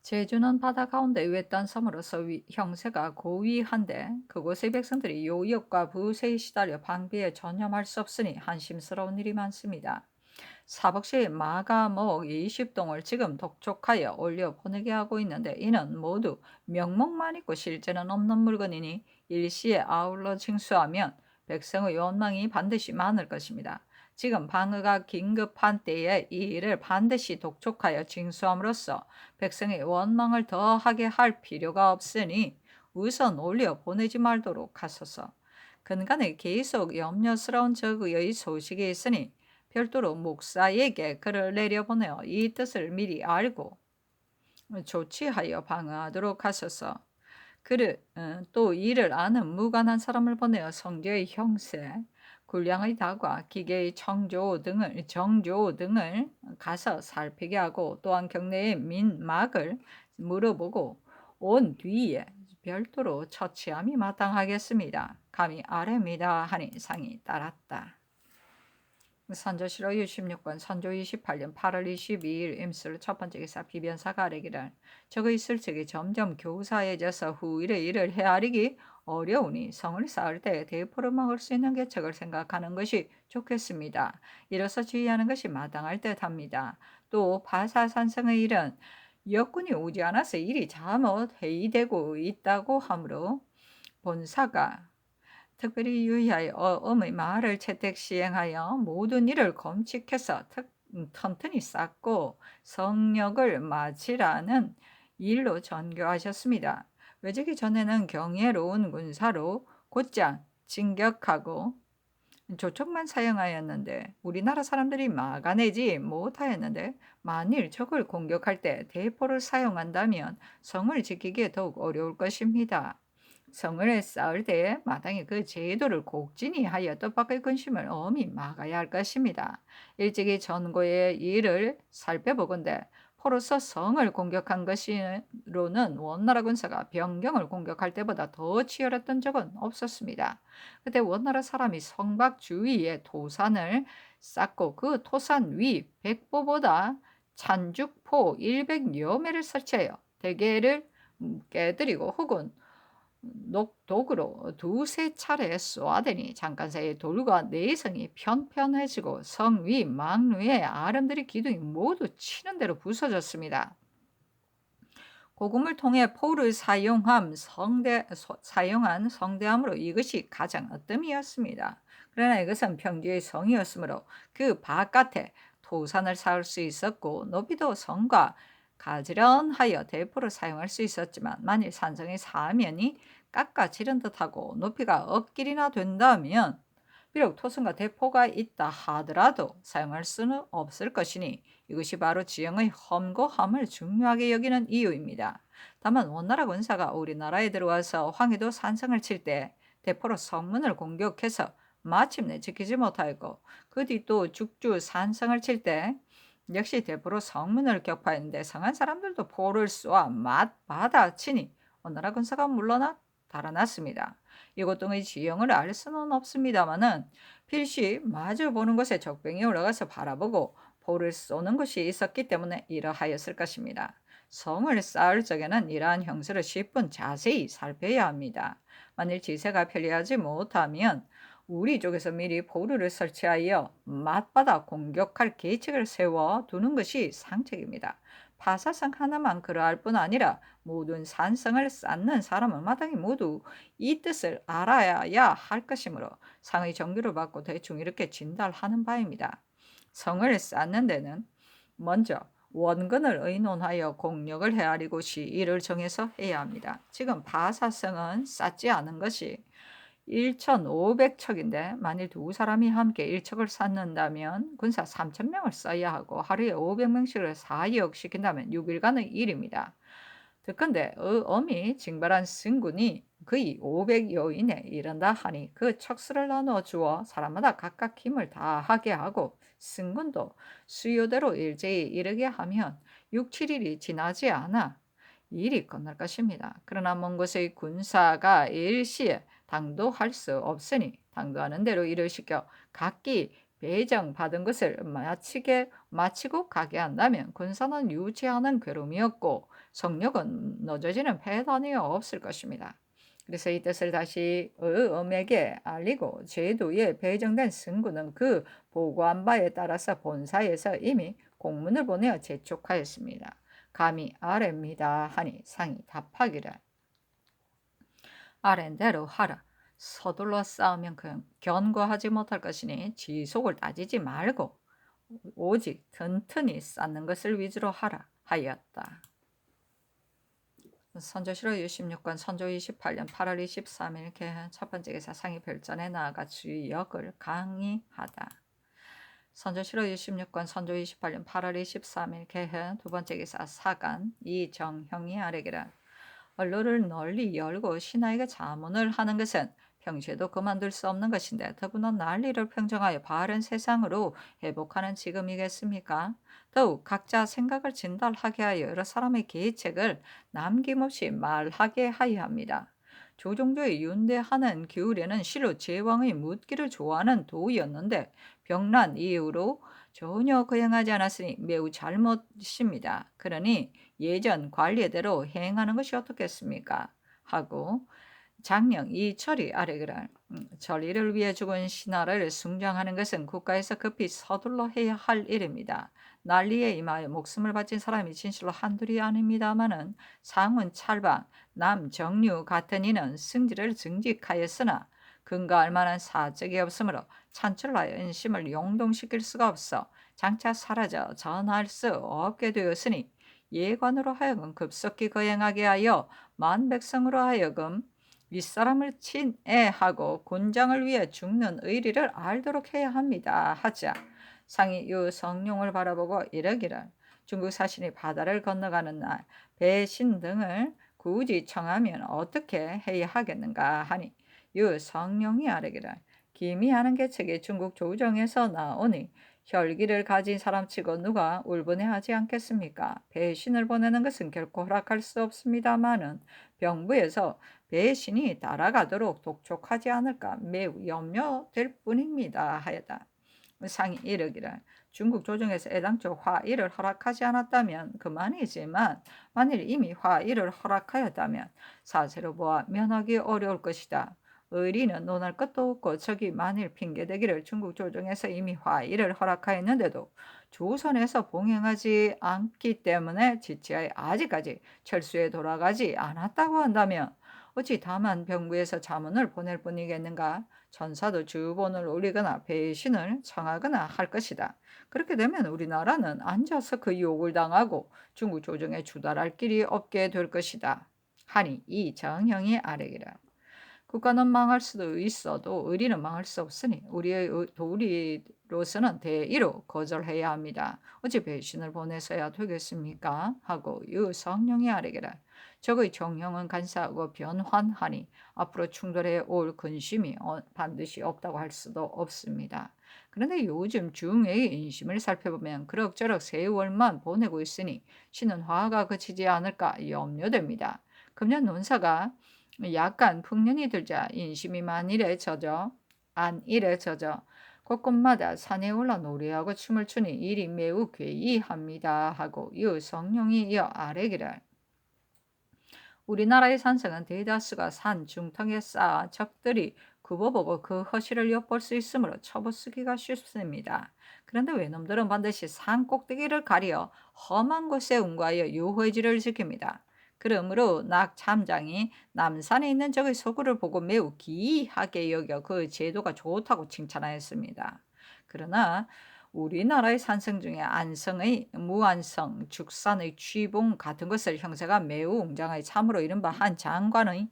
제주는 바다 가운데 외딴 섬으로서 형세가 고위한데 그곳의 백성들이 요역과 부세에 시달려 방비에 전념할 수 없으니 한심스러운 일이 많습니다. 사복시 마가목 20동을 지금 독촉하여 올려 보내게 하고 있는데 이는 모두 명목만 있고 실제는 없는 물건이니 일시에 아울러 징수하면 백성의 원망이 반드시 많을 것입니다. 지금 방어가 긴급한 때에 이 일을 반드시 독촉하여 징수함으로써 백성의 원망을 더하게 할 필요가 없으니 우선 올려 보내지 말도록 하소서. 근간에 계속 염려스러운 적의 소식이 있으니 별도로 목사에게 글을 내려보내어 이 뜻을 미리 알고 조치하여 방어하도록 하소서. 또 이를 아는 무관한 사람을 보내어 성제의 형세, 군량의 다과, 기계의 정조 등을 가서 살피게 하고 또한 경내의 민막을 물어보고 온 뒤에 별도로 처치함이 마땅하겠습니다. 감히 아뢰미다 하니 상이 따랐다. 선조실록 66권 선조 28년 8월 22일 임술 첫 번째 기사 비변사가 아뢰기를 적의 술책이 점점 교사해져서 후일에 이를 헤아리기 어려우니 성을 쌓을 때 대포를 막을 수 있는 계책을 생각하는 것이 좋겠습니다. 이로써 주의하는 것이 마땅할 듯합니다. 또 바사산성의 일은 여군이 오지 않아서 일이 잘못 회의되고 있다고 하므로 본사가 특별히 유의하여 엄의 말을 채택 시행하여 모든 일을 검칙해서 튼튼히 쌓고 성역을 마치라는 일로 전교하셨습니다. 외적이 전에는 경애로운 군사로 곧장 진격하고 조총만 사용하였는데 우리나라 사람들이 막아내지 못하였는데 만일 적을 공격할 때 대포를 사용한다면 성을 지키기에 더욱 어려울 것입니다. 성을 쌓을 때에 마땅히 그 제도를 곡진히 하여 뜻밖의 근심을 엄히 막아야 할 것입니다. 일찍이 전고의 일을 살펴보건대 포로서 성을 공격한 것으로는 원나라 군사가 변경을 공격할 때보다 더 치열했던 적은 없었습니다. 그때 원나라 사람이 성곽 주위에 토산을 쌓고 그 토산 위 백보보다 찬죽포 100여 매를 설치하여 대게를 깨뜨리고 혹은 녹독으로 두세 차례 쏘아대니 잠깐 사이에 돌과 내성이 편편해지고 성 위 망루의 아름드리 기둥이 모두 치는 대로 부서졌습니다. 고금을 통해 포를 사용한 성대함으로 이것이 가장 으뜸이었습니다. 그러나 이것은 평지의 성이었으므로 그 바깥에 토산을 쌓을 수 있었고 높이도 성과 가지런하여 대포를 사용할 수 있었지만 만일 산성의 사면이 깎아지른 듯하고 높이가 억길이나 된다면 비록 토성과 대포가 있다 하더라도 사용할 수는 없을 것이니 이것이 바로 지형의 험고함을 중요하게 여기는 이유입니다. 다만 원나라 군사가 우리나라에 들어와서 황해도 산성을 칠 때 대포로 성문을 공격해서 마침내 지키지 못하였고 그 뒤 또 죽주 산성을 칠 때 역시 대포로 성문을 격파했는데 성한 사람들도 포를 쏘아 받아치니 원나라 군사가 물러나 달아났습니다. 이것 등의 지형을 알 수는 없습니다만은 필시 마주 보는 곳에 적병이 올라가서 바라보고 포를 쏘는 것이 있었기 때문에 이러하였을 것입니다. 성을 쌓을 적에는 이러한 형세를 10분 자세히 살펴야 합니다. 만일 지세가 편리하지 못하면 우리 쪽에서 미리 포르를 설치하여 맞받아 공격할 계책을 세워 두는 것이 상책입니다. 파사성 하나만 그러할 뿐 아니라 모든 산성을 쌓는 사람은 마땅히 모두 이 뜻을 알아야 할 것이므로 상의 정규를 받고 대충 이렇게 진달하는 바입니다. 성을 쌓는 데는 먼저 원근을 의논하여 공력을 헤아리고 시일을 정해서 해야 합니다. 지금 바사성은 쌓지 않은 것이 1,500척인데 만일 두 사람이 함께 1척을 쌓는다면 군사 3,000명을 써야 하고 하루에 500명씩을 4역 시킨다면 6일간의 일입니다. 듣건대 엄히 징발한 승군이 거의 500여 인에 이른다 하니 그 척수를 나누어 주어 사람마다 각각 힘을 다하게 하고 승군도 수요대로 일제히 이르게 하면 6, 7일이 지나지 않아 일이 끝날 것입니다. 그러나 먼 곳의 군사가 일시에 당도할 수 없으니 당도하는 대로 일을 시켜 각기 배정받은 것을 마치고 가게 한다면 군사는 유지하는 괴로움이 없고 성욕은 늦어지는 패단이 없을 것입니다. 그래서 이 뜻을 다시 음에게 알리고 제도에 배정된 승구는 그 보고한 바에 따라서 본사에서 이미 공문을 보내어 재촉하였습니다. 감히 아래입니다 하니 상이 답하기를 아랜대로 하라. 서둘러 싸우면 견고하지 못할 것이니 지속을 따지지 말고 오직 튼튼히 쌓는 것을 위주로 하라 하였다. 선조실록 66권 선조 28년 8월 23일 개헌 첫 번째 기사 상이 별전에 나아가 주역을 강의하다. 선조실록 66권 선조 28년 8월 23일 개헌 두 번째 기사 사간 이정형이 아래기를 언로를 널리 열고 신하에게 자문을 하는 것은 평시에도 그만둘 수 없는 것인데 더구나 난리를 평정하여 바른 세상으로 회복하는 지금이겠습니까? 더욱 각자 생각을 진달하게 하여 여러 사람의 계책을 남김없이 말하게 하여야 합니다. 조종조의 윤대하는 기울에는 실로 제왕의 묻기를 좋아하는 도였는데 병난 이후로 전혀 거행하지 않았으니 매우 잘못입니다. 그러니 예전 관례대로 행하는 것이 어떻겠습니까? 하고 장령 이철이 아래기를 전리를 위해 죽은 신하를 숭정하는 것은 국가에서 급히 서둘러 해야 할 일입니다. 난리에 임하여 목숨을 바친 사람이 진실로 한둘이 아닙니다마는 상훈 찰방, 남정류 같은 이는 승지를 증직하였으나 근거할 만한 사적이 없으므로 찬출하여 인심을 용동시킬 수가 없어 장차 사라져 전할 수 없게 되었으니 예관으로 하여금 급속히 거행하게 하여 만백성으로 하여금 윗사람을 친애하고 군장을 위해 죽는 의리를 알도록 해야 합니다. 하자 상이 유성룡을 바라보고 이르기를 중국 사신이 바다를 건너가는 날 배신 등을 굳이 청하면 어떻게 해야 하겠는가 하니 유성룡이 아뢰기를 기미하는 계책이 중국 조정에서 나오니 혈기를 가진 사람치고 누가 울분해하지 않겠습니까? 배신을 보내는 것은 결코 허락할 수 없습니다마는 병부에서 배신이 따라가도록 독촉하지 않을까 매우 염려될 뿐입니다. 하였다. 상이 이르기를 중국 조정에서 애당초 화의를 허락하지 않았다면 그만이지만 만일 이미 화의를 허락하였다면 사세로 보아 면하기 어려울 것이다. 의리는 논할 것도 없고 적이 만일 핑계대기를 중국 조정에서 이미 화의를 허락하였는데도 조선에서 봉행하지 않기 때문에 지체하여 아직까지 철수에 돌아가지 않았다고 한다면 어찌 다만 병부에서 자문을 보낼 뿐이겠는가? 전사도 주본을 올리거나 배신을 청하거나 할 것이다. 그렇게 되면 우리나라는 앉아서 그 유혹을 당하고 중국 조정에 주달할 길이 없게 될 것이다. 하니 이 정형이 아뢰기라. 국가는 망할 수도 있어도 의리는 망할 수 없으니 우리의 도리로서는 대의로 거절해야 합니다. 어찌 배신을 보내서야 되겠습니까? 하고 유성룡이 아뢰기라. 적의 정형은 간사하고 변환하니 앞으로 충돌해 올 근심이 반드시 없다고 할 수도 없습니다. 그런데 요즘 중외의 인심을 살펴보면 그럭저럭 세월만 보내고 있으니 신은 화가 그치지 않을까 염려됩니다. 금년 논사가 약간 풍년이 들자 인심이 안일에 젖어 곳곳마다 산에 올라 노래하고 춤을 추니 일이 매우 괴이합니다. 하고 유성룡이 이어 아뢰기를 우리나라의 산성은 대다수가 산 중턱에 쌓아 적들이 굽어보고 그 허실을 엿볼 수 있으므로 쳐부수기가 쉽습니다. 그런데 외놈들은 반드시 산 꼭대기를 가려 험한 곳에 운구하여 유회지를 지킵니다. 그러므로 낙참장이 남산에 있는 적의 소굴을 보고 매우 기이하게 여겨 그 제도가 좋다고 칭찬하였습니다. 그러나 우리나라의 산성 중에 안성의 무안성, 죽산의 취봉 같은 것을 형세가 매우 웅장하여 참으로 이른바 한 장관의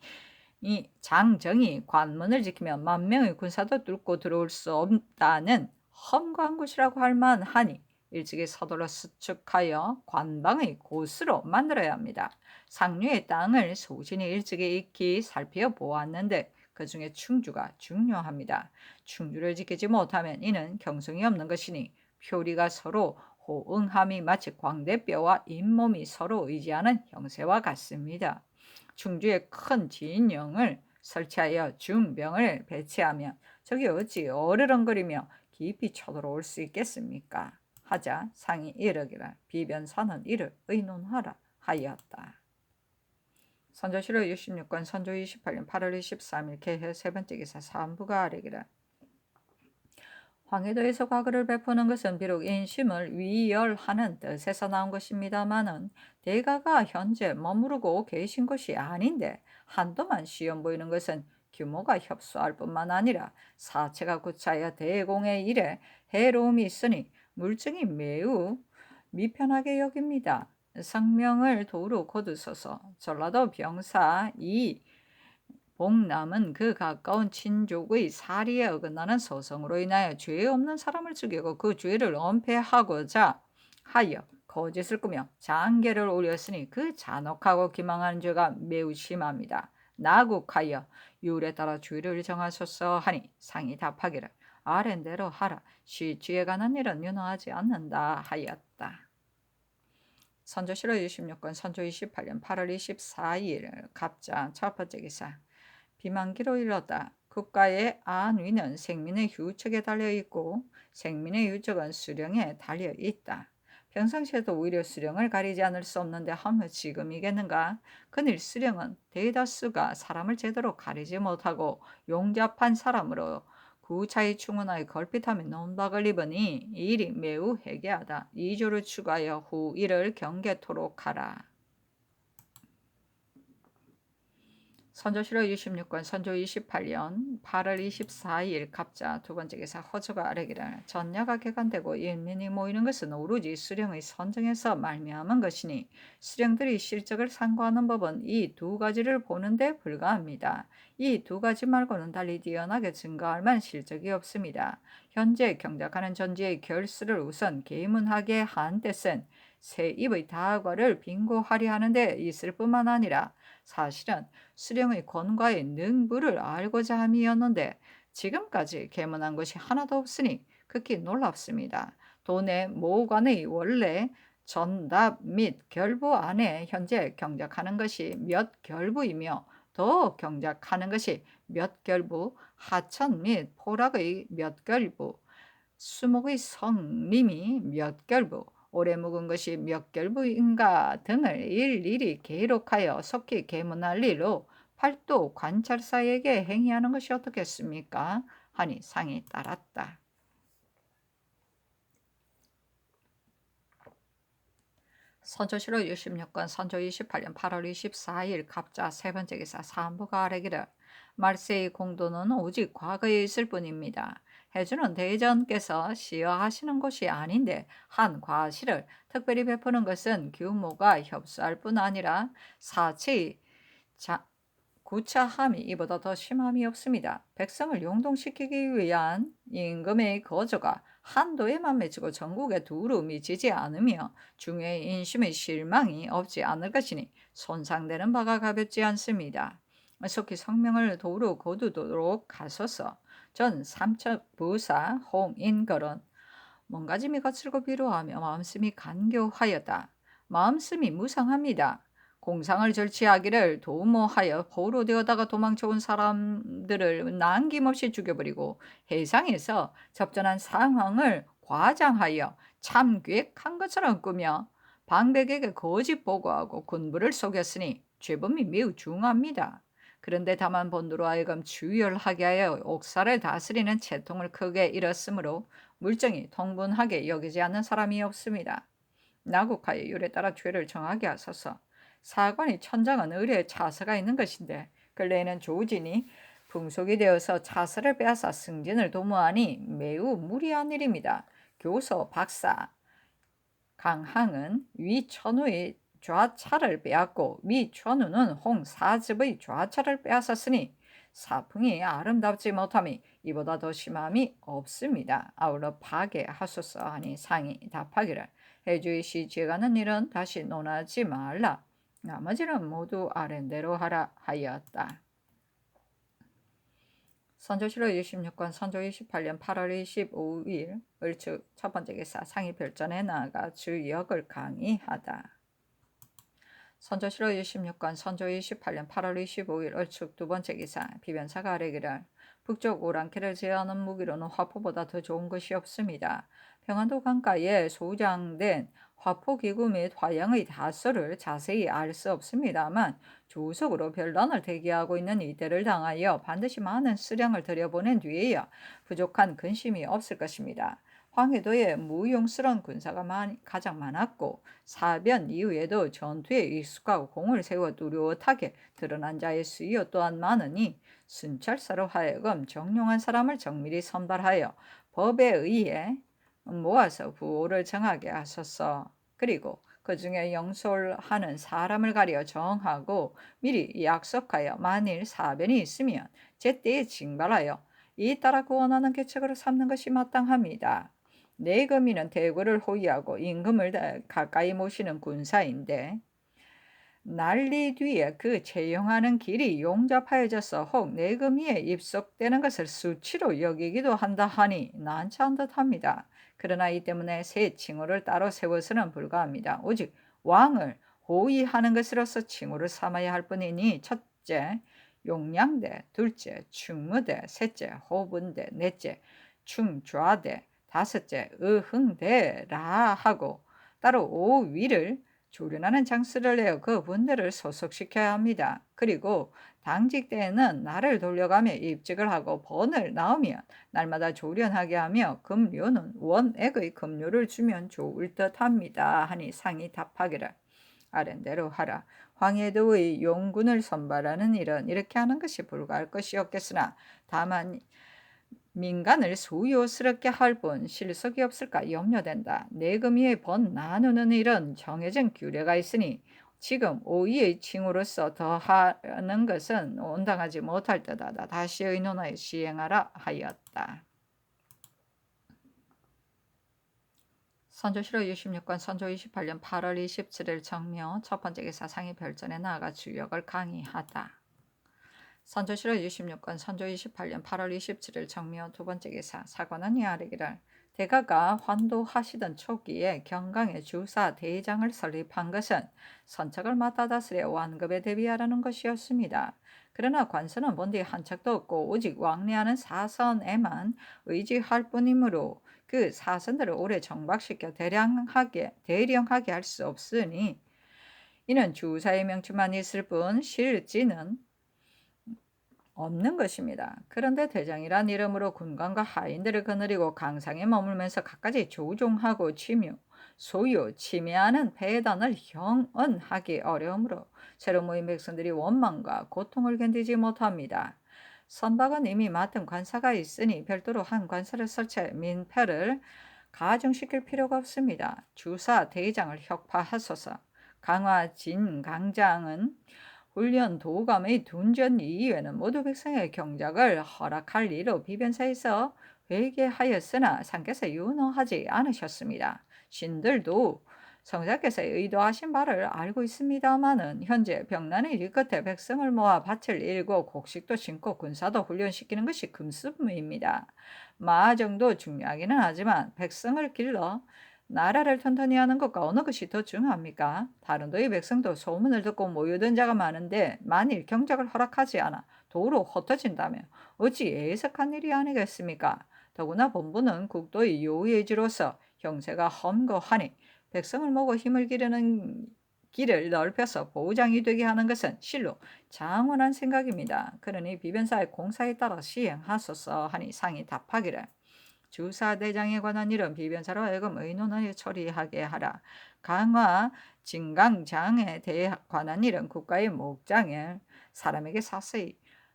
이 장정이 관문을 지키며 만명의 군사도 뚫고 들어올 수 없다는 험고한 곳이라고 할 만하니 일찍이 서둘러 수축하여 관방의 곳으로 만들어야 합니다. 상류의 땅을 소신이 일찍이 익히 살펴 보았는데 그 중에 충주가 중요합니다. 충주를 지키지 못하면 이는 경성이 없는 것이니 표리가 서로 호응함이 마치 광대뼈와 잇몸이 서로 의지하는 형세와 같습니다. 충주에 큰 진영을 설치하여 중병을 배치하면 저기 어찌 어르렁거리며 깊이 쳐들어올 수 있겠습니까? 하자 상이 이르기를 비변사는 이를 의논하라 하였다. 선조실록 66권 선조 28년 8월 23일 개해 세 번째 기사 산부가 아뢰기를 황해도에서 과거를 베푸는 것은 비록 인심을 위열하는 뜻에서 나온 것입니다마는 대가가 현재 머무르고 계신 것이 아닌데 한도만 시험 보이는 것은 규모가 협소할 뿐만 아니라 사체가 구차하여 대공의 일에 해로움이 있으니 물증이 매우 미편하게 여깁니다. 성명을 도로 거두소서. 전라도 병사 이 복남은 그 가까운 친족의 사리에 어긋나는 소송으로 인하여 죄 없는 사람을 죽이고 그 죄를 은폐하고자 하여 거짓을 꾸며 장계를 올렸으니 그 잔혹하고 기망하는 죄가 매우 심합니다. 나국하여 율에 따라 죄를 정하소서 하니 상이 답하기를 아랜대로 하라. 시죄에 관한 일은 윤허하지 않는다 하였다. 선조실록 26권 선조 28년 8월 24일 갑자 첫 번째 기사 비만기로 일렀다. 국가의 안위는 생민의 휴척에 달려있고 생민의 휴척은 수령에 달려있다. 평상시에도 오히려 수령을 가리지 않을 수 없는데 하며 지금이겠는가? 그늘 수령은 대다수가 사람을 제대로 가리지 못하고 용잡한 사람으로 구차히 충원하여 걸핏하며 논박을 입으니 이 일이 매우 해괴하다. 2조를 추가하여 후 이를 경계토록 하라. 선조실록 26권 선조 28년 8월 24일 갑자 두 번째 기사 허조가 아뢰기를 전야가 개간되고 인민이 모이는 것은 오로지 수령의 선정에서 말미암은 것이니 수령들이 실적을 상고하는 법은 이 두 가지를 보는데 불과합니다. 이 두 가지 말고는 달리 뛰어나게 증거할 만한 실적이 없습니다. 현재 경작하는 전지의 결수를 우선 계문하게 한 뜻은 새 입의 다과를 빙고하려 하는 데 있을 뿐만 아니라 사실은 수령의 권과의 능부를 알고자 함이었는데 지금까지 계문한 것이 하나도 없으니 극히 놀랍습니다. 도내 모관의 원래 전답 및 결부 안에 현재 경작하는 것이 몇 결부이며 더 경작하는 것이 몇 결부, 하천 및 포락의 몇 결부, 수목의 성림이 몇 결부, 오래 묵은 것이 몇 결부인가 등을 일일이 기록하여 속히 계문할 일로 팔도 관찰사에게 행위하는 것이 어떻겠습니까? 하니 상이 따랐다. 선조실록 66권 선조 28년 8월 24일 갑자 세 번째 기사 산부가 아뢰기를 말세의 공도는 오직 과거에 있을 뿐입니다. 해주는 대전께서 시여하시는 것이 아닌데 한 과실을 특별히 베푸는 것은 규모가 협소할 뿐 아니라 사체의 구차함이 이보다 더 심함이 없습니다. 백성을 용동시키기 위한 임금의 거저가 한도에만 맺히고 전국에 두루 미치지 않으며 중외의 인심의 실망이 없지 않을 것이니 손상되는 바가 가볍지 않습니다. 속히 성명을 도로 거두도록 가소서. 전 삼척부사 홍인걸은 몸가짐이 거칠고 비루하며 마음씀이 간교하였다. 마음씀이 무상합니다. 공상을 절취하기를 도모하여 포로 되어다가 도망쳐온 사람들을 남김없이 죽여버리고 해상에서 접전한 상황을 과장하여 참괴한 것처럼 꾸며 방백에게 거짓 보고하고 군부를 속였으니 죄범이 매우 중합니다. 그런데 다만 본도로 하여금 주열하게 하여 옥사를 다스리는 채통을 크게 잃었으므로 물정이 통분하게 여기지 않는 사람이 없습니다. 나국하여 율에 따라 죄를 정하게 하소서. 사관이 천장은 의뢰에 차서가 있는 것인데 근래에는 조진이 풍속이 되어서 차서를 빼앗아 승진을 도모하니 매우 무리한 일입니다. 교서 박사 강항은 위천우의 좌차를 빼앗고 위천우는 홍사즙의 좌차를 빼앗았으니 사풍이 아름답지 못함이 이보다 더 심함이 없습니다. 아울러 파괴하소서 하니 상이 답하기를 해주의 시죄가는 일은 다시 논하지 말라. 나머지는 모두 아랜대로 하라 하였다. 선조실록 26권 선조 28년 8월 25일 을축 첫 번째 기사 상이 별전에 나아가 주역을 강의하다. 선조실록 26권 선조 28년 8월 25일 을축 두 번째 기사 비변사가 아뢰기를 북쪽 오랑캐를 제어하는 무기로는 화포보다 더 좋은 것이 없습니다. 평안도 강가에 소장된 화포기구 및 화형의 다수를 자세히 알 수 없습니다만 조속으로 변란을 대기하고 있는 이때를 당하여 반드시 많은 수량을 들여보낸 뒤에야 부족한 근심이 없을 것입니다. 황해도에 무용스러운 군사가 가장 많았고 사변 이후에도 전투에 익숙하고 공을 세워 뚜렷하게 드러난 자의 수요 또한 많으니 순찰사로 하여금 정용한 사람을 정밀히 선발하여 법에 의해 모아서 부호를 정하게 하소서. 그리고 그 중에 영솔하는 사람을 가려 정하고 미리 약속하여 만일 사변이 있으면 제때에 징발하여 이에 따라 구원하는 계책으로 삼는 것이 마땅합니다. 내금이는 대구를 호위하고 임금을 가까이 모시는 군사인데 난리 뒤에 그 채용하는 길이 용잡하여져서 혹 내금위에 입속되는 것을 수치로 여기기도 한다 하니 난처한 듯합니다. 그러나 이 때문에 새 칭호를 따로 세워서는 불가합니다. 오직 왕을 호위하는 것으로서 칭호를 삼아야 할 뿐이니 첫째 용량대, 둘째 충무대, 셋째 호분대, 넷째 충좌대, 다섯째 의흥대라 하고 따로 오위를 조련하는 장수를 내어 그 분들을 소속시켜야 합니다. 그리고 당직 때에는 날을 돌려가며 입직을 하고 번을 나오면 날마다 조련하게 하며 금료는 원액의 금료를 주면 좋을 듯합니다. 하니 상이 답하기를 아랜대로 하라. 황해도의 용군을 선발하는 일은 이렇게 하는 것이 불가할 것이었겠으나 다만 민간을 수요스럽게 할 뿐 실속이 없을까 염려된다. 내금위의 번 나누는 일은 정해진 규례가 있으니 지금 오이의 칭후로서 더하는 것은 온당하지 못할 듯하다. 다시 의논하여 시행하라 하였다. 선조실록 66권 선조 28년 8월 27일 정묘 첫 번째 기사 상이 별전에 나아가 주역을 강의하다. 선조실록 66권 선조 28년 8월 27일 정묘 두 번째 기사 사관은 이하르기를 대가가 환도하시던 초기에 경강에 주사 대장을 설립한 것은 선척을 맡아 다스려 완급에 대비하라는 것이었습니다. 그러나 관서는 본디 한 척도 없고 오직 왕래하는 사선에만 의지할 뿐이므로 그 사선들을 오래 정박시켜 대령하게 할 수 없으니 이는 주사의 명칭만 있을 뿐 실지는 없는 것입니다. 그런데 대장이란 이름으로 군관과 하인들을 거느리고 강상에 머물면서 갖가지 조종하고 치묘, 소요, 침해하는 배단을 형언하기 어려우므로 새로 모인 백성들이 원망과 고통을 견디지 못합니다. 선박은 이미 맡은 관사가 있으니 별도로 한 관사를 설치해 민폐를 가중시킬 필요가 없습니다. 주사 대장을 혁파하소서. 강화 진강장은 훈련 도감의 둔전 이외에는 모두 백성의 경작을 허락할 리로 비변사에서 회개하였으나 상께서 윤허하지 않으셨습니다. 신들도 성자께서 의도하신 바를 알고 있습니다마는 현재 병난의 일 끝에 백성을 모아 밭을 일고 곡식도 심고 군사도 훈련시키는 것이 금수무입니다. 마정도 중요하기는 하지만 백성을 길러 나라를 튼튼히 하는 것과 어느 것이 더 중요합니까? 다른 도의 백성도 소문을 듣고 모여든 자가 많은데 만일 경작을 허락하지 않아 도로 흩어진다면 어찌 애석한 일이 아니겠습니까? 더구나 본부는 국도의 요예지로서 형세가 험거하니 백성을 모고 힘을 기르는 길을 넓혀서 보장이 되게 하는 것은 실로 장원한 생각입니다. 그러니 비변사의 공사에 따라 시행하소서 하니 상이 답하기를 주사대장에 관한 일은 비변사로 하여금 의논하여 처리하게 하라. 강화 진강장에 대해 관한 일은 국가의 목장에 사람에게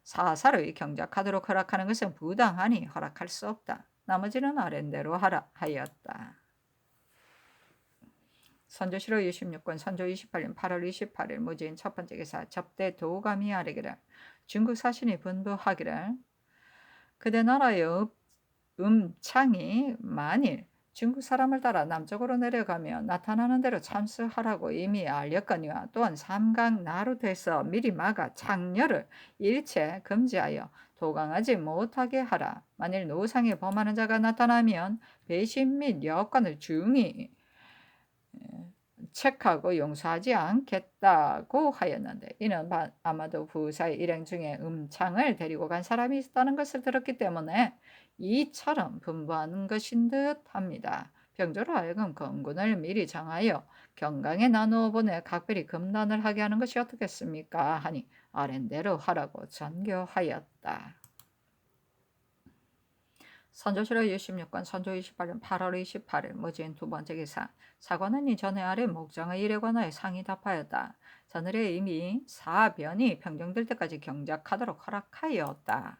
사사로이 경작하도록 허락하는 것은 부당하니 허락할 수 없다. 나머지는 아랜대로 하라 하였다. 선조실록 26권 선조 28년 8월 28일 무진 첫 번째 기사 접대 도감이 아뢰기를 중국 사신이 분부하기를 그대 나라의 창이 만일 중국 사람을 따라 남쪽으로 내려가며 나타나는 대로 참수하라고 이미 알렸거니와 또한 삼강 나루에서 미리 막아 창녀를 일체 금지하여 도강하지 못하게 하라. 만일 노상에 범하는 자가 나타나면 배신 및 여건을 중히 체크하고 용서하지 않겠다고 하였는데 이는 아마도 부사의 일행 중에 음창을 데리고 간 사람이 있다는 것을 들었기 때문에 이처럼 분부하는 것인 듯 합니다. 병조로 하여금 건군을 미리 정하여 경강에 나누어 보내 각별히 금단을 하게 하는 것이 어떻겠습니까? 하니 아랜대로 하라고 전교하였다. 선조실록 26권 선조 28년 8월 28일 무진 두 번째 기사. 사관은 이전에 아래 목장의 일에 관하여 상이 답하였다. 전일에 이미 사변이 평정될 때까지 경작하도록 허락하였다.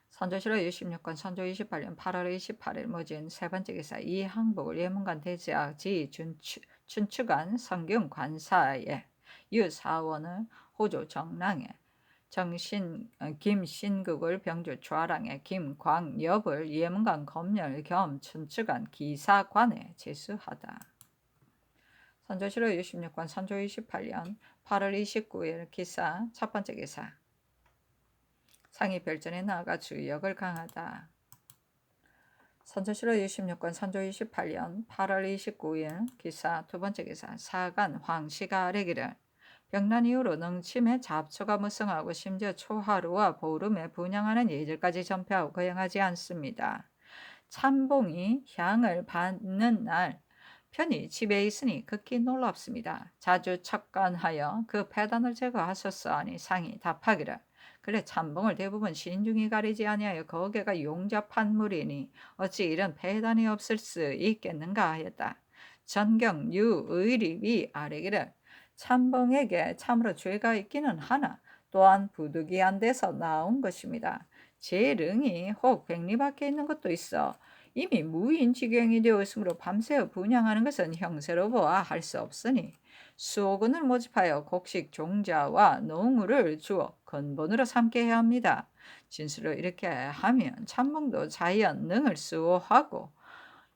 선조실록 26권 선조 28년 8월 28일 무진 세 번째 기사. 이 항복을 예문관 대지학 지 춘추관 성균 관사에 유사원을 호조 정랑에 김신국을 병주 좌랑에 김광엽을 예문관 검열 겸 춘추관 기사관에 제수하다. 선조실록 26권 선조 28년 8월 29일 기사 첫 번째 기사. 상이 별전에 나아가 주역을 강하다. 선조실록 26권 선조 28년 8월 29일 기사 두 번째 기사. 사간 황씨가 아뢰기를 병난 이후로 능침에 잡초가 무성하고 심지어 초하루와 보름에 분양하는 예절까지 전폐하고 거행하지 않습니다. 참봉이 향을 받는 날 편히 집에 있으니 극히 놀랍습니다. 자주 척간하여 그 폐단을 제거하셨어 하니 상이 답하기를 그래 참봉을 대부분 신중히 가리지 아니하여 거기가 용접한 물이니 어찌 이런 폐단이 없을 수 있겠는가 하였다. 전경 유의립이 아뢰기를 참봉에게 참으로 죄가 있기는 하나 또한 부득이한 데서 나온 것입니다. 제 릉이 혹 백리 밖에 있는 것도 있어 이미 무인지경이 되었으므로 밤새워 분양하는 것은 형세로 보아 할 수 없으니 수억원을 모집하여 곡식 종자와 농우를 주어 근본으로 삼게 해야 합니다. 진수로 이렇게 하면 참봉도 자연 능을 수호하고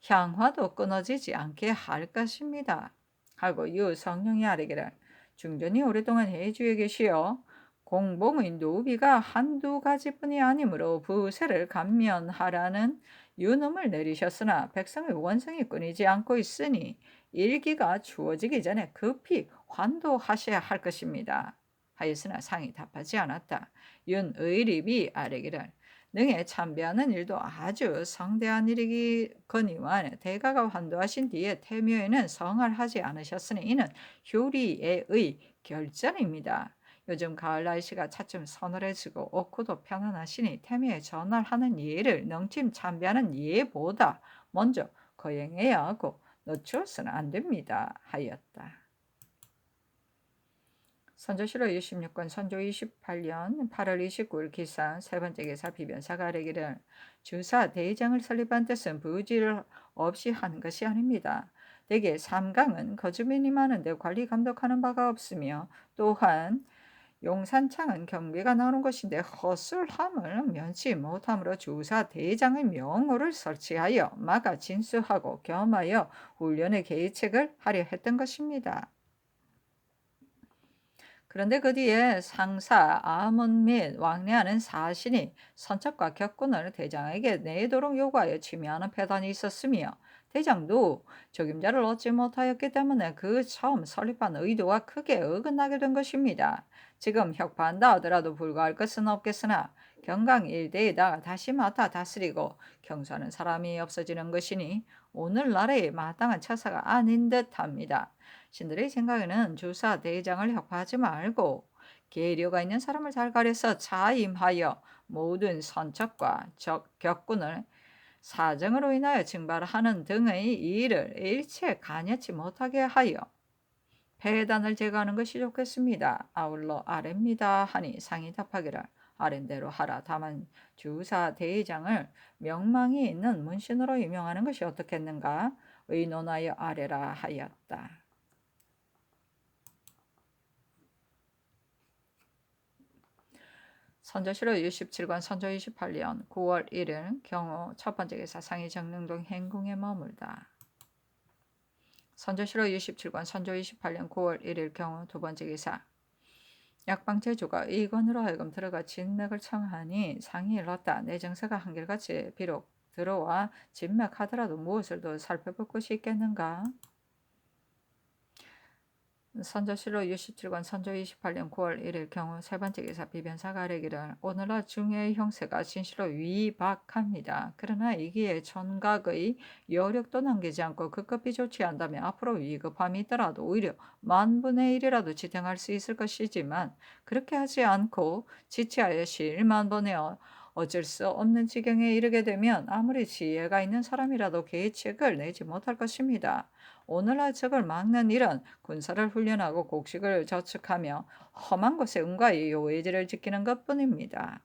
향화도 끊어지지 않게 할 것입니다. 하고 유성령이 아뢰기를 중전이 오랫동안 해주에 계시어 공봉의 노비가 한두 가지뿐이 아니므로 부세를 감면하라는 유놈을 내리셨으나 백성의 원성이 끊이지 않고 있으니 일기가 주어지기 전에 급히 환도하셔야 할 것입니다. 하였으나 상이 답하지 않았다. 윤의립이 아뢰기를 능에 참배하는 일도 아주 성대한 일이거니와 대가가 환도하신 뒤에 태묘에는 성을 하지 않으셨으니 이는 효리의 결전입니다. 요즘 가을 날씨가 차츰 서늘해지고 옷구도 편안하시니 태묘에 전할하는 예를 능침 참배하는 예보다 먼저 거행해야 하고 늦추어서는 안 됩니다. 하였다. 선조실록 26권 선조 28년 8월 29일 기사 세 번째 기사 비변사가 아뢰기를 주사 대장을 설립한 뜻은 부질 없이 하는 것이 아닙니다. 대개 삼강은 거주민이 많은데 관리 감독하는 바가 없으며 또한 용산창은 경비가 나오는 곳인데 허술함을 면치 못함으로 주사 대장의 명호를 설치하여 막아 진수하고 겸하여 훈련의 계획책을 하려 했던 것입니다. 그런데 그 뒤에 상사 아문 및 왕래하는 사신이 선첩과 격군을 대장에게 내도록 요구하여 침해하는 패단이 있었으며 대장도 적임자를 얻지 못하였기 때문에 그 처음 설립한 의도와 크게 어긋나게 된 것입니다. 지금 혁파한다 하더라도 불과할 것은 없겠으나 경강 일대에다가 다시 맡아 다스리고 경수하는 사람이 없어지는 것이니 오늘날의 마땅한 처사가 아닌 듯합니다. 신들의 생각에는 주사 대장을 혁파하지 말고 계류가 있는 사람을 잘 가려서 자임하여 모든 선척과 격군을 사정으로 인하여 증발하는 등의 일을 일체 관여치 못하게 하여 폐단을 제거하는 것이 좋겠습니다. 아울러 아래입니다 하니 상이 답하기를 아랜대로 하라. 다만 주사 대장을 명망이 있는 문신으로 임명하는 것이 어떻겠는가 의논하여 아래라 하였다. 선조실록 67권 선조 28년 9월 1일 경우 첫 번째 기사 상이 정릉동 행궁에 머물다. 선조실록 67권 선조 28년 9월 1일 경우 두 번째 기사 약방제주가 의건으로 하여금 들어가 진맥을 청하니 상이 일렀다. 내 정서가 한결같이 비록 들어와 진맥하더라도 무엇을 더 살펴볼 것이 있겠는가? 선조실록 67권 선조 28년 9월 1일 경우 세 번째 기사 비변사가 아뢰기를 오늘날 중요의 형세가 진실로 위박합니다. 그러나 이기에 촌각의 여력도 남기지 않고 급급히 조치한다면 앞으로 위급함이 있더라도 오히려 만분의 1이라도 지탱할 수 있을 것이지만 그렇게 하지 않고 지체하여 실만번에 어쩔 수 없는 지경에 이르게 되면 아무리 지혜가 있는 사람이라도 계책을 내지 못할 것입니다. 오늘날 적을 막는 일은 군사를 훈련하고 곡식을 저축하며 험한 곳에 응가의 요해지를 지키는 것뿐입니다.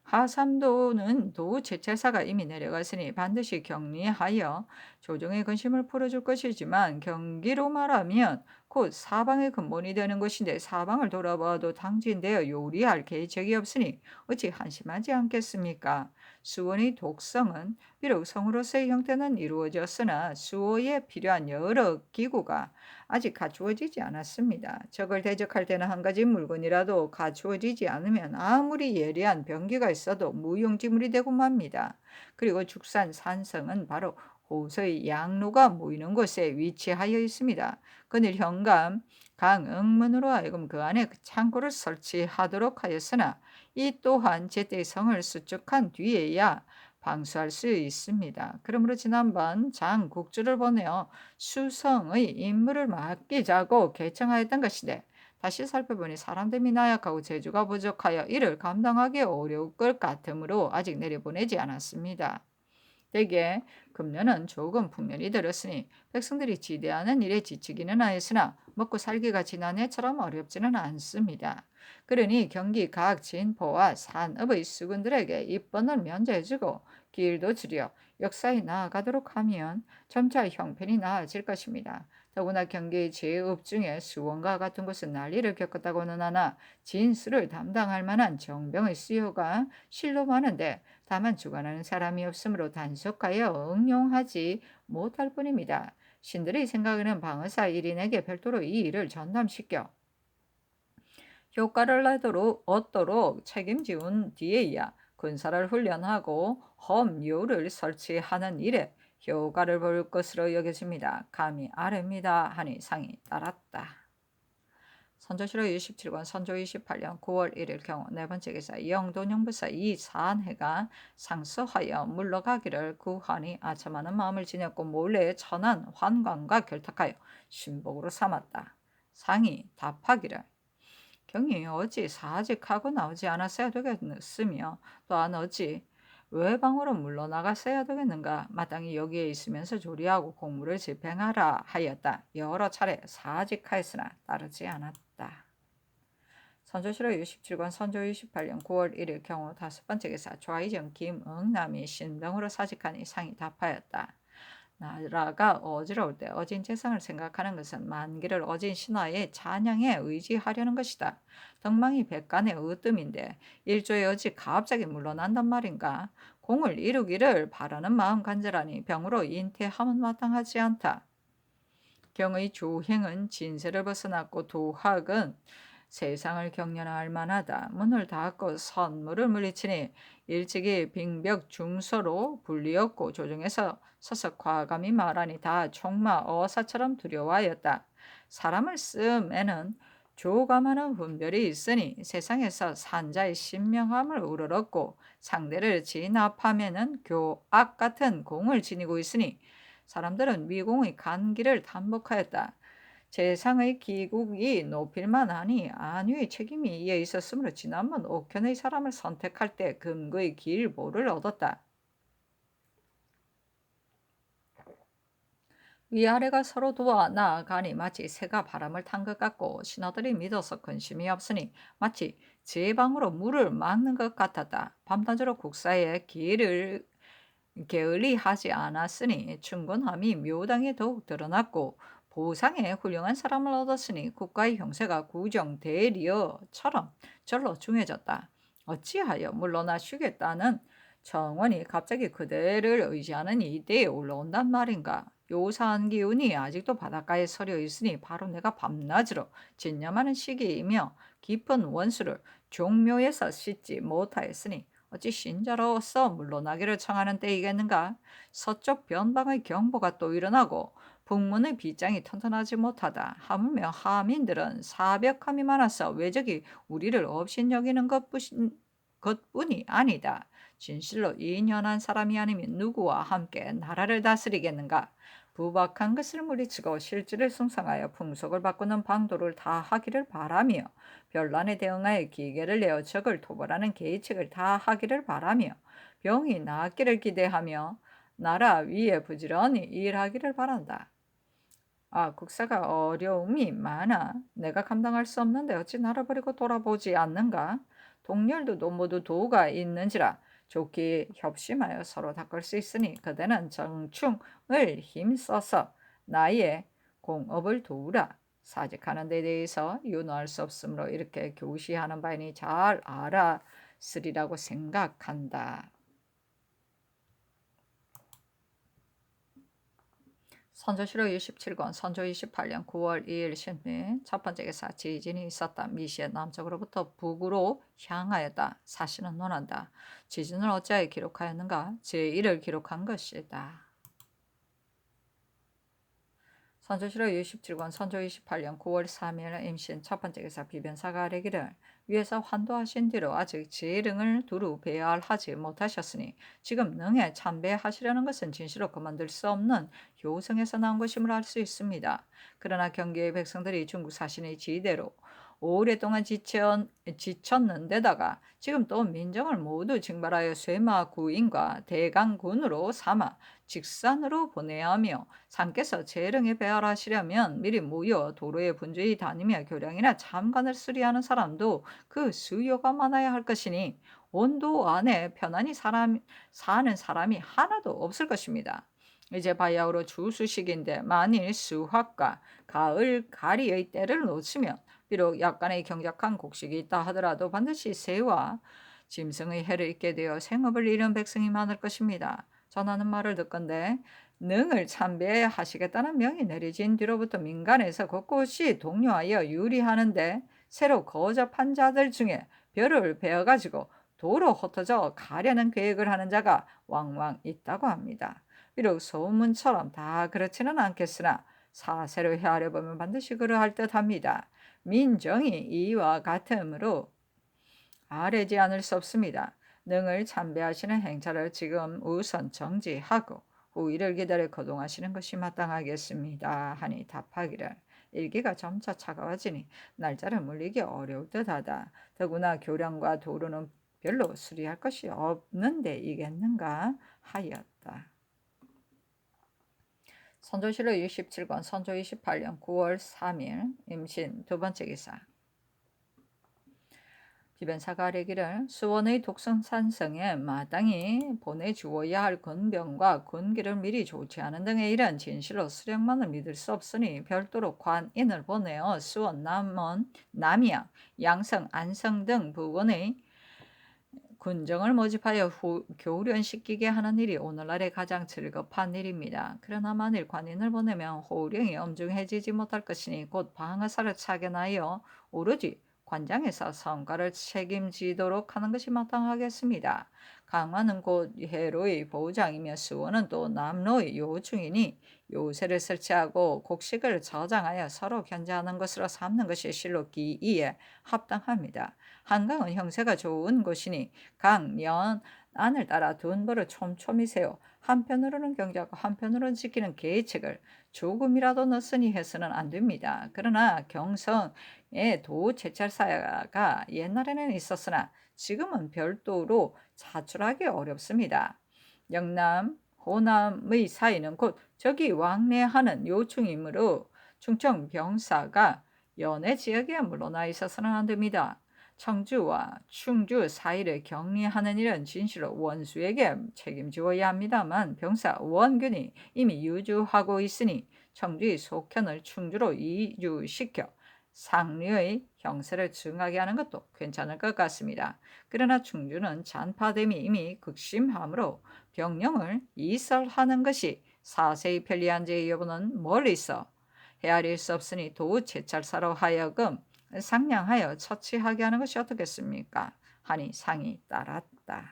하삼도는 도 제찰사가 이미 내려갔으니 반드시 격리하여 조정의 근심을 풀어줄 것이지만 경기로 말하면 곧 사방의 근본이 되는 것인데 사방을 돌아봐도 당진되어 요리할 계책이 없으니 어찌 한심하지 않겠습니까? 수원의 독성은 비록 성으로서의 형태는 이루어졌으나 수호에 필요한 여러 기구가 아직 갖추어지지 않았습니다. 적을 대적할 때는 한 가지 물건이라도 갖추어지지 않으면 아무리 예리한 병기가 있어도 무용지물이 되고 맙니다. 그리고 죽산 산성은 바로 호서의 양로가 모이는 곳에 위치하여 있습니다. 그늘 현감 강응문으로 하여금 그 안에 창고를 설치하도록 하였으나 이 또한 제때 성을 수축한 뒤에야 방수할 수 있습니다. 그러므로 지난번 장 국주를 보내어 수성의 임무를 맡기자고 개청하였던 것인데 다시 살펴보니 사람들이 나약하고 재주가 부족하여 이를 감당하기 어려울 것 같으므로 아직 내려보내지 않았습니다. 대개 금년은 조금 풍년이 들었으니 백성들이 지대하는 일에 지치기는 하였으나 먹고 살기가 지난해처럼 어렵지는 않습니다. 그러니 경기 각 진포와 산업의 수군들에게 입번을 면제해주고 길도 줄여 역사에 나아가도록 하면 점차 형편이 나아질 것입니다. 더구나 경기의 제업 중에 수원과 같은 곳은 난리를 겪었다고는 하나 진수를 담당할 만한 정병의 수요가 실로 많은데 다만 주관하는 사람이 없으므로 단속하여 응용하지 못할 뿐입니다. 신들의 생각에는 방의사 1인에게 별도로 이 일을 전담시켜 효과를 얻도록 책임지운 뒤에야 군사를 훈련하고 험요를 설치하는 일에 효과를 볼 것으로 여겨집니다. 감히 아뢰입니다 하니 상이 따랐다. 선조실록 27권 선조 28년 9월 1일 경우 네 번째 기사 영돈영부사 이산해가 상서하여 물러가기를 구하니 아첨하는 마음을 지녔고 몰래 천한 환관과 결탁하여 신복으로 삼았다. 상이 답하기를 경이 어찌 사직하고 나오지 않았어야 되겠으며 또한 어찌 외방으로 물러나갔어야 되겠는가. 마땅히 여기에 있으면서 조리하고 공무를 집행하라 하였다. 여러 차례 사직하였으나 따르지 않았다. 선조실록 67권 선조 28년 9월 1일 경우 다섯 번째 기사 좌의정 김응남이 신병으로 사직하니 상이 답하였다. 나라가 어지러울 때 어진 재상을 생각하는 것은 만기를 어진 신하의 찬양에 의지하려는 것이다. 덕망이 백간의 으뜸인데 일조의 어찌 갑자기 물러난단 말인가. 공을 이루기를 바라는 마음 간절하니 병으로 인태함은 마땅하지 않다. 경의 조행은 진세를 벗어났고 도학은 세상을 경련할 만하다. 문을 닫고 선물을 물리치니 일찍이 빙벽 중서로 불리었고 조정에서 서서 과감히 말하니 다 총마 어사처럼 두려워하였다. 사람을 쓰면은 조감하는 분별이 있으니 세상에서 산자의 신명함을 우러렀고 상대를 진압하면은 교악 같은 공을 지니고 있으니 사람들은 위공의 간기를 단복하였다. 재상의 기국이 높일만 하니 안위의 책임이 이에 있었으므로 지난번 옥현의 사람을 선택할 때 금거의 길보를 얻었다. 위아래가 서로 도와 나아가니 마치 새가 바람을 탄 것 같고 신하들이 믿어서 근심이 없으니 마치 제방으로 물을 막는 것 같았다. 밤낮으로 국사의 길을 게을리하지 않았으니 충곤함이 묘당에 더욱 드러났고 보상에 훌륭한 사람을 얻었으니 국가의 형세가 구정대리어처럼 절로 중해졌다. 어찌하여 물러나시겠다는 정원이 갑자기 그대를 의지하는 이때에 올라온단 말인가. 요사한 기운이 아직도 바닷가에 서려 있으니 바로 내가 밤낮으로 진념하는 시기이며 깊은 원수를 종묘에서 씻지 못하였으니 어찌 신자로서 물러나기를 청하는 때이겠는가. 서쪽 변방의 경보가 또 일어나고 북문의 빗장이 튼튼하지 못하다. 하물며 하민들은 사벽함이 많아서 외적이 우리를 업신여기는 것뿐이 아니다. 진실로 이인연한 사람이 아니면 누구와 함께 나라를 다스리겠는가? 부박한 것을 물리치고 실질을 숭상하여 풍속을 바꾸는 방도를 다 하기를 바라며 변란에 대응하여 기계를 내어 적을 토벌하는 계책을 다 하기를 바라며 병이 나았기를 기대하며 나라 위에 부지런히 일하기를 바란다. 국사가 어려움이 많아 내가 감당할 수 없는데 어찌 나를 버리고 돌아보지 않는가? 동렬도 모두 도가 있는지라 좋게 협심하여 서로 닦을 수 있으니 그대는 정충을 힘써서 나의 공업을 도우라. 사직하는 데 대해서 윤호할 수 없으므로 이렇게 교시하는 바이니 잘 알았으리라고 생각한다. 선조실록 27권 선조 28년 9월 2일 신미 첫 번째 기사 지진이 있었다. 미시의 남쪽으로부터 북으로 향하였다. 사실은 논한다. 지진을 어찌하여 기록하였는가? 제1을 기록한 것이다. 선조실록 27권 선조 28년 9월 3일 임신 첫 번째 기사 비변사가 아뢰기를 위에서 환도하신 뒤로 아직 재릉을 두루 배열하지 못하셨으니 지금 능에 참배하시려는 것은 진실로 그만둘 수 없는 효성에서 나온 것임을 알 수 있습니다. 그러나 경기의 백성들이 중국 사신의 지대로 오랫동안 지쳤는데다가 지금 또 민정을 모두 징발하여 쇠마구인과 대강군으로 삼아 직산으로 보내야 하며 산께서 재릉에 배열하시려면 미리 모여 도로에 분주히 다니며 교량이나 참관을 수리하는 사람도 그 수요가 많아야 할 것이니 온도 안에 편안히 사는 사람이 하나도 없을 것입니다. 이제 바야흐로 주수식인데 만일 수확과 가을 가리의 때를 놓치면 비록 약간의 경작한 곡식이 있다 하더라도 반드시 새와 짐승의 해를 입게 되어 생업을 잃은 백성이 많을 것입니다. 전하는 말을 듣건대 능을 참배하시겠다는 명이 내려진 뒤로부터 민간에서 곳곳이 독려하여 유리하는데 새로 거접한 자들 중에 벼를 베어가지고 도로 흩어져 가려는 계획을 하는 자가 왕왕 있다고 합니다. 비록 소문처럼 다 그렇지는 않겠으나 사세로 헤아려 보면 반드시 그러할 듯합니다. 민정이 이와 같으므로 아뢰지 않을 수 없습니다. 능을 참배하시는 행차를 지금 우선 정지하고 후일을 기다려 거동하시는 것이 마땅하겠습니다. 하니 답하기를 일기가 점차 차가워지니 날짜를 물리기 어려울 듯하다. 더구나 교량과 도로는 별로 수리할 것이 없는데 이겠는가 하였다. 선조실록 67권 선조 28년 9월 3일 임신 두 번째 기사 비변사가 아뢰기를 수원의 독성산성에 마땅히 보내주어야 할 군병과 군기를 미리 조치하는 등의 일은 진실로 수령만을 믿을 수 없으니 별도로 관인을 보내어 수원, 남원, 남양, 양성, 안성 등 부근의 군정을 모집하여 교련시키게 하는 일이 오늘날의 가장 즐겁한 일입니다. 그러나 만일 관인을 보내면 호령이 엄중해지지 못할 것이니 곧 방어사를 차견하여 오로지 관장에서 성과를 책임지도록 하는 것이 마땅하겠습니다. 강화는 곧 해로의 보장이며 수원은 또 남로의 요충이니 요새를 설치하고 곡식을 저장하여 서로 견제하는 것으로 삼는 것이 실로 기이에 합당합니다. 한강은 형세가 좋은 곳이니 강, 연, 안을 따라 둔벌을 촘촘히 세워 한편으로는 경제하고 한편으로는 지키는 계책을 조금이라도 넣으니 해서는 안 됩니다. 그러나 경성의 도제철사가 옛날에는 있었으나 지금은 별도로 자출하기 어렵습니다. 영남, 호남의 사이는 곧 적이 왕래하는 요충이므로 충청 병사가 연해 지역에 물러나 있어서는 안 됩니다. 청주와 충주 사이를 격리하는 일은 진실로 원수에게 책임지어야 합니다만 병사 원균이 이미 유주하고 있으니 청주의 속현을 충주로 이주시켜 상류의 형세를 증하게 하는 것도 괜찮을 것 같습니다. 그러나 충주는 잔파됨이 이미 극심하므로 병령을 이설하는 것이 사세히 편리한 제 여부는 멀리서 헤아릴 수 없으니 도제찰사로 하여금 상냥하여 처치하게 하는 것이 어떻겠습니까? 하니 상이 따랐다.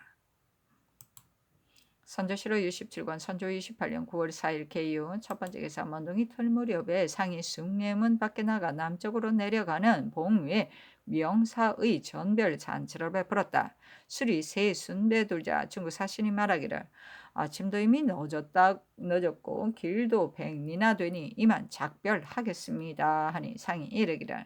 선조실록 67권 선조 28년 9월 4일 개유 첫 번째 기사 먼둥이 틀 무렵에 상이 숭례문 밖에 나가 남쪽으로 내려가는 봉위에 명사의 전별 잔치를 베풀었다. 술이 세 순배 둘자 중국 사신이 말하기를 아침도 이미 늦었고 길도 100리나 되니 이만 작별하겠습니다 하니 상이 이르기를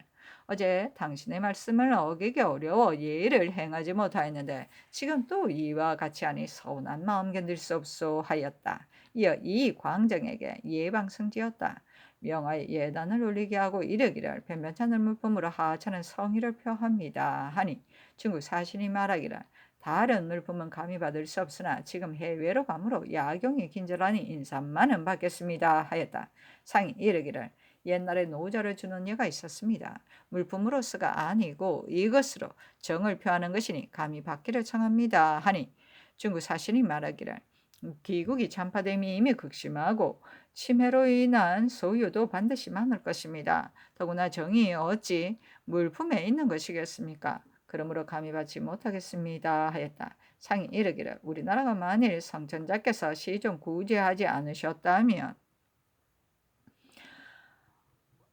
어제 당신의 말씀을 어기기 어려워 예의를 행하지 못하였는데 지금 또 이와 같이 하니 서운한 마음 견딜 수 없소 하였다. 이어 이 광정에게 예방승지었다. 명하에 예단을 올리게 하고 이르기를 변변찮은 물품으로 하찮은 성의를 표합니다 하니 중국 사신이 말하기를 다른 물품은 감히 받을 수 없으나 지금 해외로 가므로 야경이 긴절하니 인사만은 받겠습니다 하였다. 상이 이르기를 옛날에 노자를 주는 예가 있었습니다. 물품으로서가 아니고 이것으로 정을 표하는 것이니 감히 받기를 청합니다 하니 중국 사신이 말하기를 기국이 전파됨이 이미 극심하고 치매로 인한 소유도 반드시 많을 것입니다. 더구나 정이 어찌 물품에 있는 것이겠습니까? 그러므로 감히 받지 못하겠습니다 하였다. 상이 이르기를 우리나라가 만일 성천자께서 시종 구제하지 않으셨다면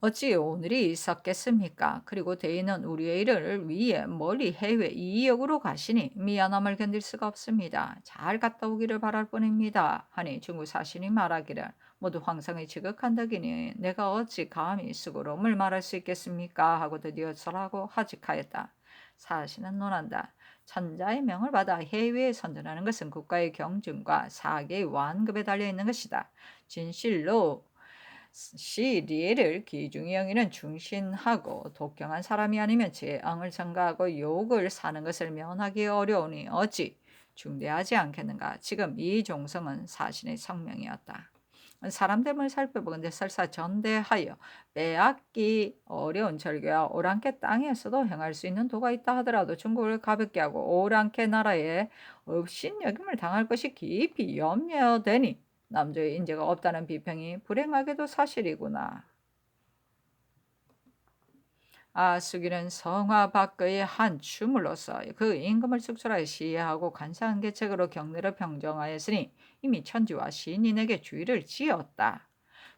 어찌 오늘이 있었겠습니까? 그리고 대인은 우리의 일을 위해 멀리 해외 이역으로 가시니 미안함을 견딜 수가 없습니다. 잘 갔다 오기를 바랄 뿐입니다. 하니 중국 사신이 말하기를 모두 황성이 지극한 덕이니 내가 어찌 감히 수고로움을 말할 수 있겠습니까? 하고 드디어 절하고 하직하였다. 사신은 논한다. 천자의 명을 받아 해외에 선전하는 것은 국가의 경중과 사계의 완급에 달려있는 것이다. 진실로 시리를 기중이 여기는 중신하고 독경한 사람이 아니면 재앙을 전가하고 욕을 사는 것을 면하기 어려우니 어찌 중대하지 않겠는가. 지금 이 종성은 사신의 성명이었다. 사람됨을 살펴보건대 설사 전대하여 빼앗기 어려운 절개와 오랑캐 땅에서도 행할 수 있는 도가 있다 하더라도 중국을 가볍게 하고 오랑캐 나라에 업신여김을 당할 것이 깊이 염려되니 남조의 인재가 없다는 비평이 불행하게도 사실이구나. 수기는 성화 밖의 한 추물로서 그 임금을 축출하여 시해하고 간사한 계책으로 경례를 평정하였으니 이미 천지와 신인에게 주의를 지었다.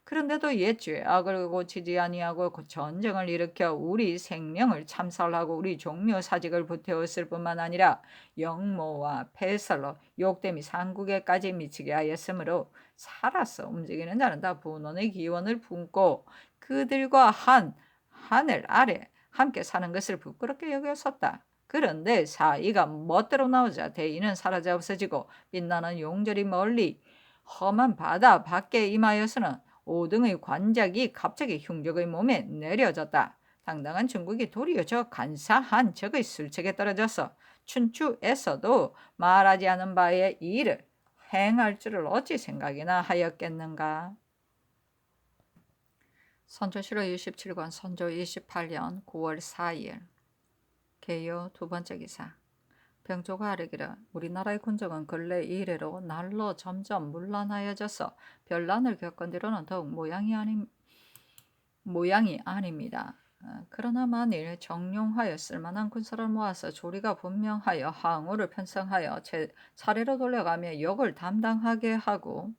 그런데도 옛 죄악을 고치지 아니하고 전쟁을 일으켜 우리 생명을 참살하고 우리 종묘 사직을 불태웠을 뿐만 아니라 영모와 폐설로 욕됨이 상국에까지 미치게 하였으므로 살아서 움직이는 자는 다 분원의 기원을 품고 그들과 한 하늘 아래 함께 사는 것을 부끄럽게 여겼었다. 그런데 사이가 멋대로 나오자 대의는 사라져 없어지고 빛나는 용절이 멀리 험한 바다 밖에 임하여서는 5등의 관작이 갑자기 흉적의 몸에 내려졌다. 당당한 중국이 도리어 저 간사한 적의 술책에 떨어져서 춘추에서도 말하지 않은 바의 일을 행할 줄을 어찌 생각이나 하였겠는가. 선조실록 27권 선조 28년 9월 4일 개요 두 번째 기사 병조가 아뢰기를 우리나라의 군정은 근래 이래로 날로 점점 문란하여져서 별난을 겪은 뒤로는 더욱 모양이 아닙니다. 그러나 만일 정용하여 쓸만한 군사를 모아서 조리가 분명하여 항우를 편성하여 차례로 돌려가며 역을 담당하게 하고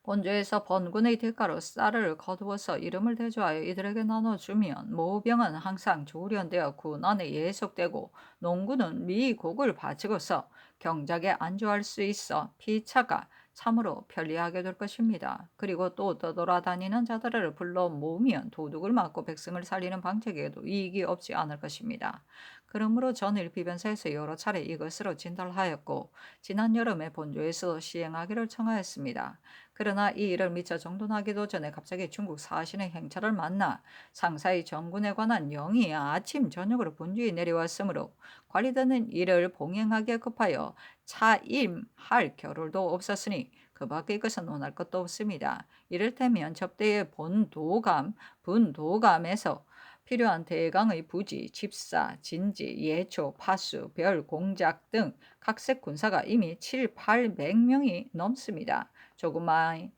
본조에서 번군의 대가로 쌀을 거두어서 이름을 대조하여 이들에게 나눠주면 모병은 항상 조련되어 군안에 예속되고 농군은 미곡을 바치고서 경작에 안주할 수 있어 피차가 참으로 편리하게 될 것입니다. 그리고 또 떠돌아다니는 자들을 불러 모으면 도둑을 맞고 백성을 살리는 방책에도 이익이 없지 않을 것입니다. 그러므로 전일 비변사에서 여러 차례 이것으로 진달하였고 지난 여름에 본조에서 시행하기를 청하였습니다. 그러나 이 일을 미처 정돈하기도 전에 갑자기 중국 사신의 행차를 만나 상사의 정군에 관한 영이 아침 저녁으로 분주히 내려왔으므로 관리되는 일을 봉행하기에 급하여 차임할 겨를도 없었으니 그 밖의 것은 논할 것도 없습니다. 이를테면 접대의 본도감, 분도감에서 필요한 대강의 부지, 집사, 진지, 예초, 파수, 별, 공작 등 각색 군사가 이미 7,800명이 넘습니다. 조금만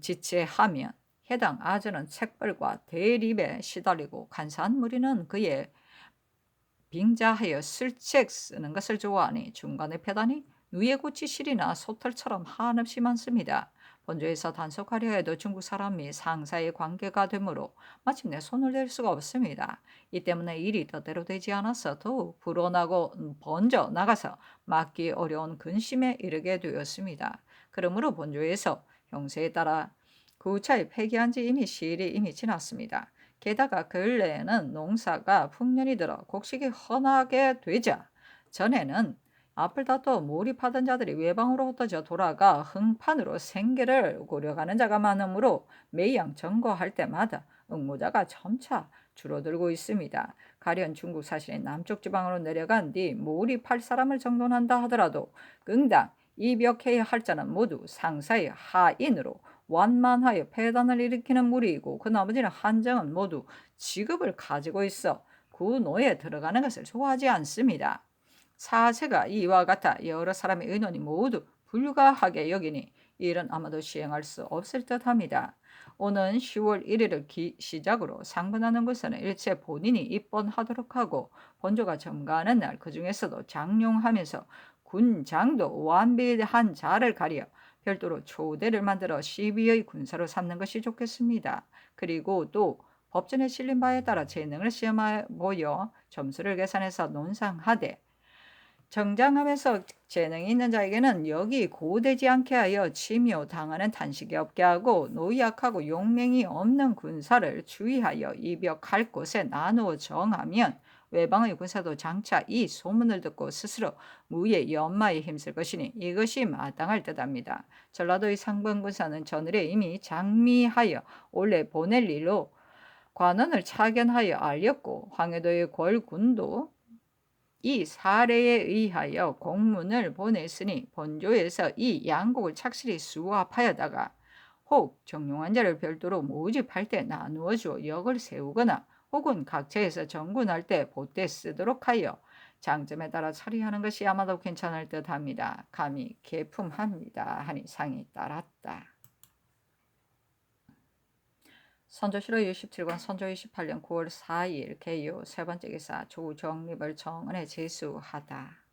지체하면 해당 아전은 책벌과 대립에 시달리고 간사한 무리는 그의 빙자하여 술책 쓰는 것을 좋아하니 중간에 패다니 누에 고치실이나 소털처럼 한없이 많습니다. 본조에서 단속하려 해도 중국 사람이 상사의 관계가 되므로 마침내 손을 댈 수가 없습니다. 이 때문에 일이 뜻대로 되지 않아서 더욱 불어나고 번져 나가서 막기 어려운 근심에 이르게 되었습니다. 그러므로 본조에서 형세에 따라 구차히 폐기한 지 이미 지났습니다. 게다가 근래에는 농사가 풍년이 들어 곡식이 헌하게 되자 전에는 앞을 다퉈 몰입하던 자들이 외방으로 흩어져 돌아가 흥판으로 생계를 고려가는 자가 많으므로 매양 점거할 때마다 응모자가 점차 줄어들고 있습니다. 가련 중국 사실인 남쪽 지방으로 내려간 뒤 몰입할 사람을 정돈한다 하더라도 응당 이벽해야 할 자는 모두 상사의 하인으로 완만하여 폐단을 일으키는 무리이고 그 나머지는 한정은 모두 직업을 가지고 있어 구노에 들어가는 것을 좋아하지 않습니다. 사세가 이와 같아 여러 사람의 의논이 모두 불가하게 여기니 이 일은 아마도 시행할 수 없을 듯합니다. 오는 10월 1일을 시작으로 상분하는 곳에는 일체 본인이 입번하도록 하고 본조가 점거하는 날 그 중에서도 장용하면서 군장도 완비한 자를 가려 별도로 초대를 만들어 12의 군사로 삼는 것이 좋겠습니다. 그리고 또 법전에 실린 바에 따라 재능을 시험하여 보여 점수를 계산해서 논상하되 정장하면서 재능이 있는 자에게는 역이 고되지 않게 하여 침효 당하는 탄식이 없게 하고 노약하고 용맹이 없는 군사를 주의하여 이벽할 곳에 나누어 정하면 외방의 군사도 장차 이 소문을 듣고 스스로 무예 연마에 힘쓸 것이니 이것이 마땅할 듯합니다. 전라도의 상번군사는 전일에 이미 장미하여 올해 보낼 일로 관원을 차견하여 알렸고 황해도의 궐군도 이 사례에 의하여 공문을 보냈으니 본조에서 이 양곡을 착실히 수합하여다가 혹 정용한 자를 별도로 모집할 때 나누어 주어 역을 세우거나 혹은 각처에서 정군할 때 보태 쓰도록 하여 장점에 따라 처리하는 것이 아마도 괜찮을 듯합니다. 감히 개품합니다 하니 상이 따랐다. 선조실호 67권 선조 28년 9월 4일 개요 세 번째 기사 조정립을 정은에 제수하다.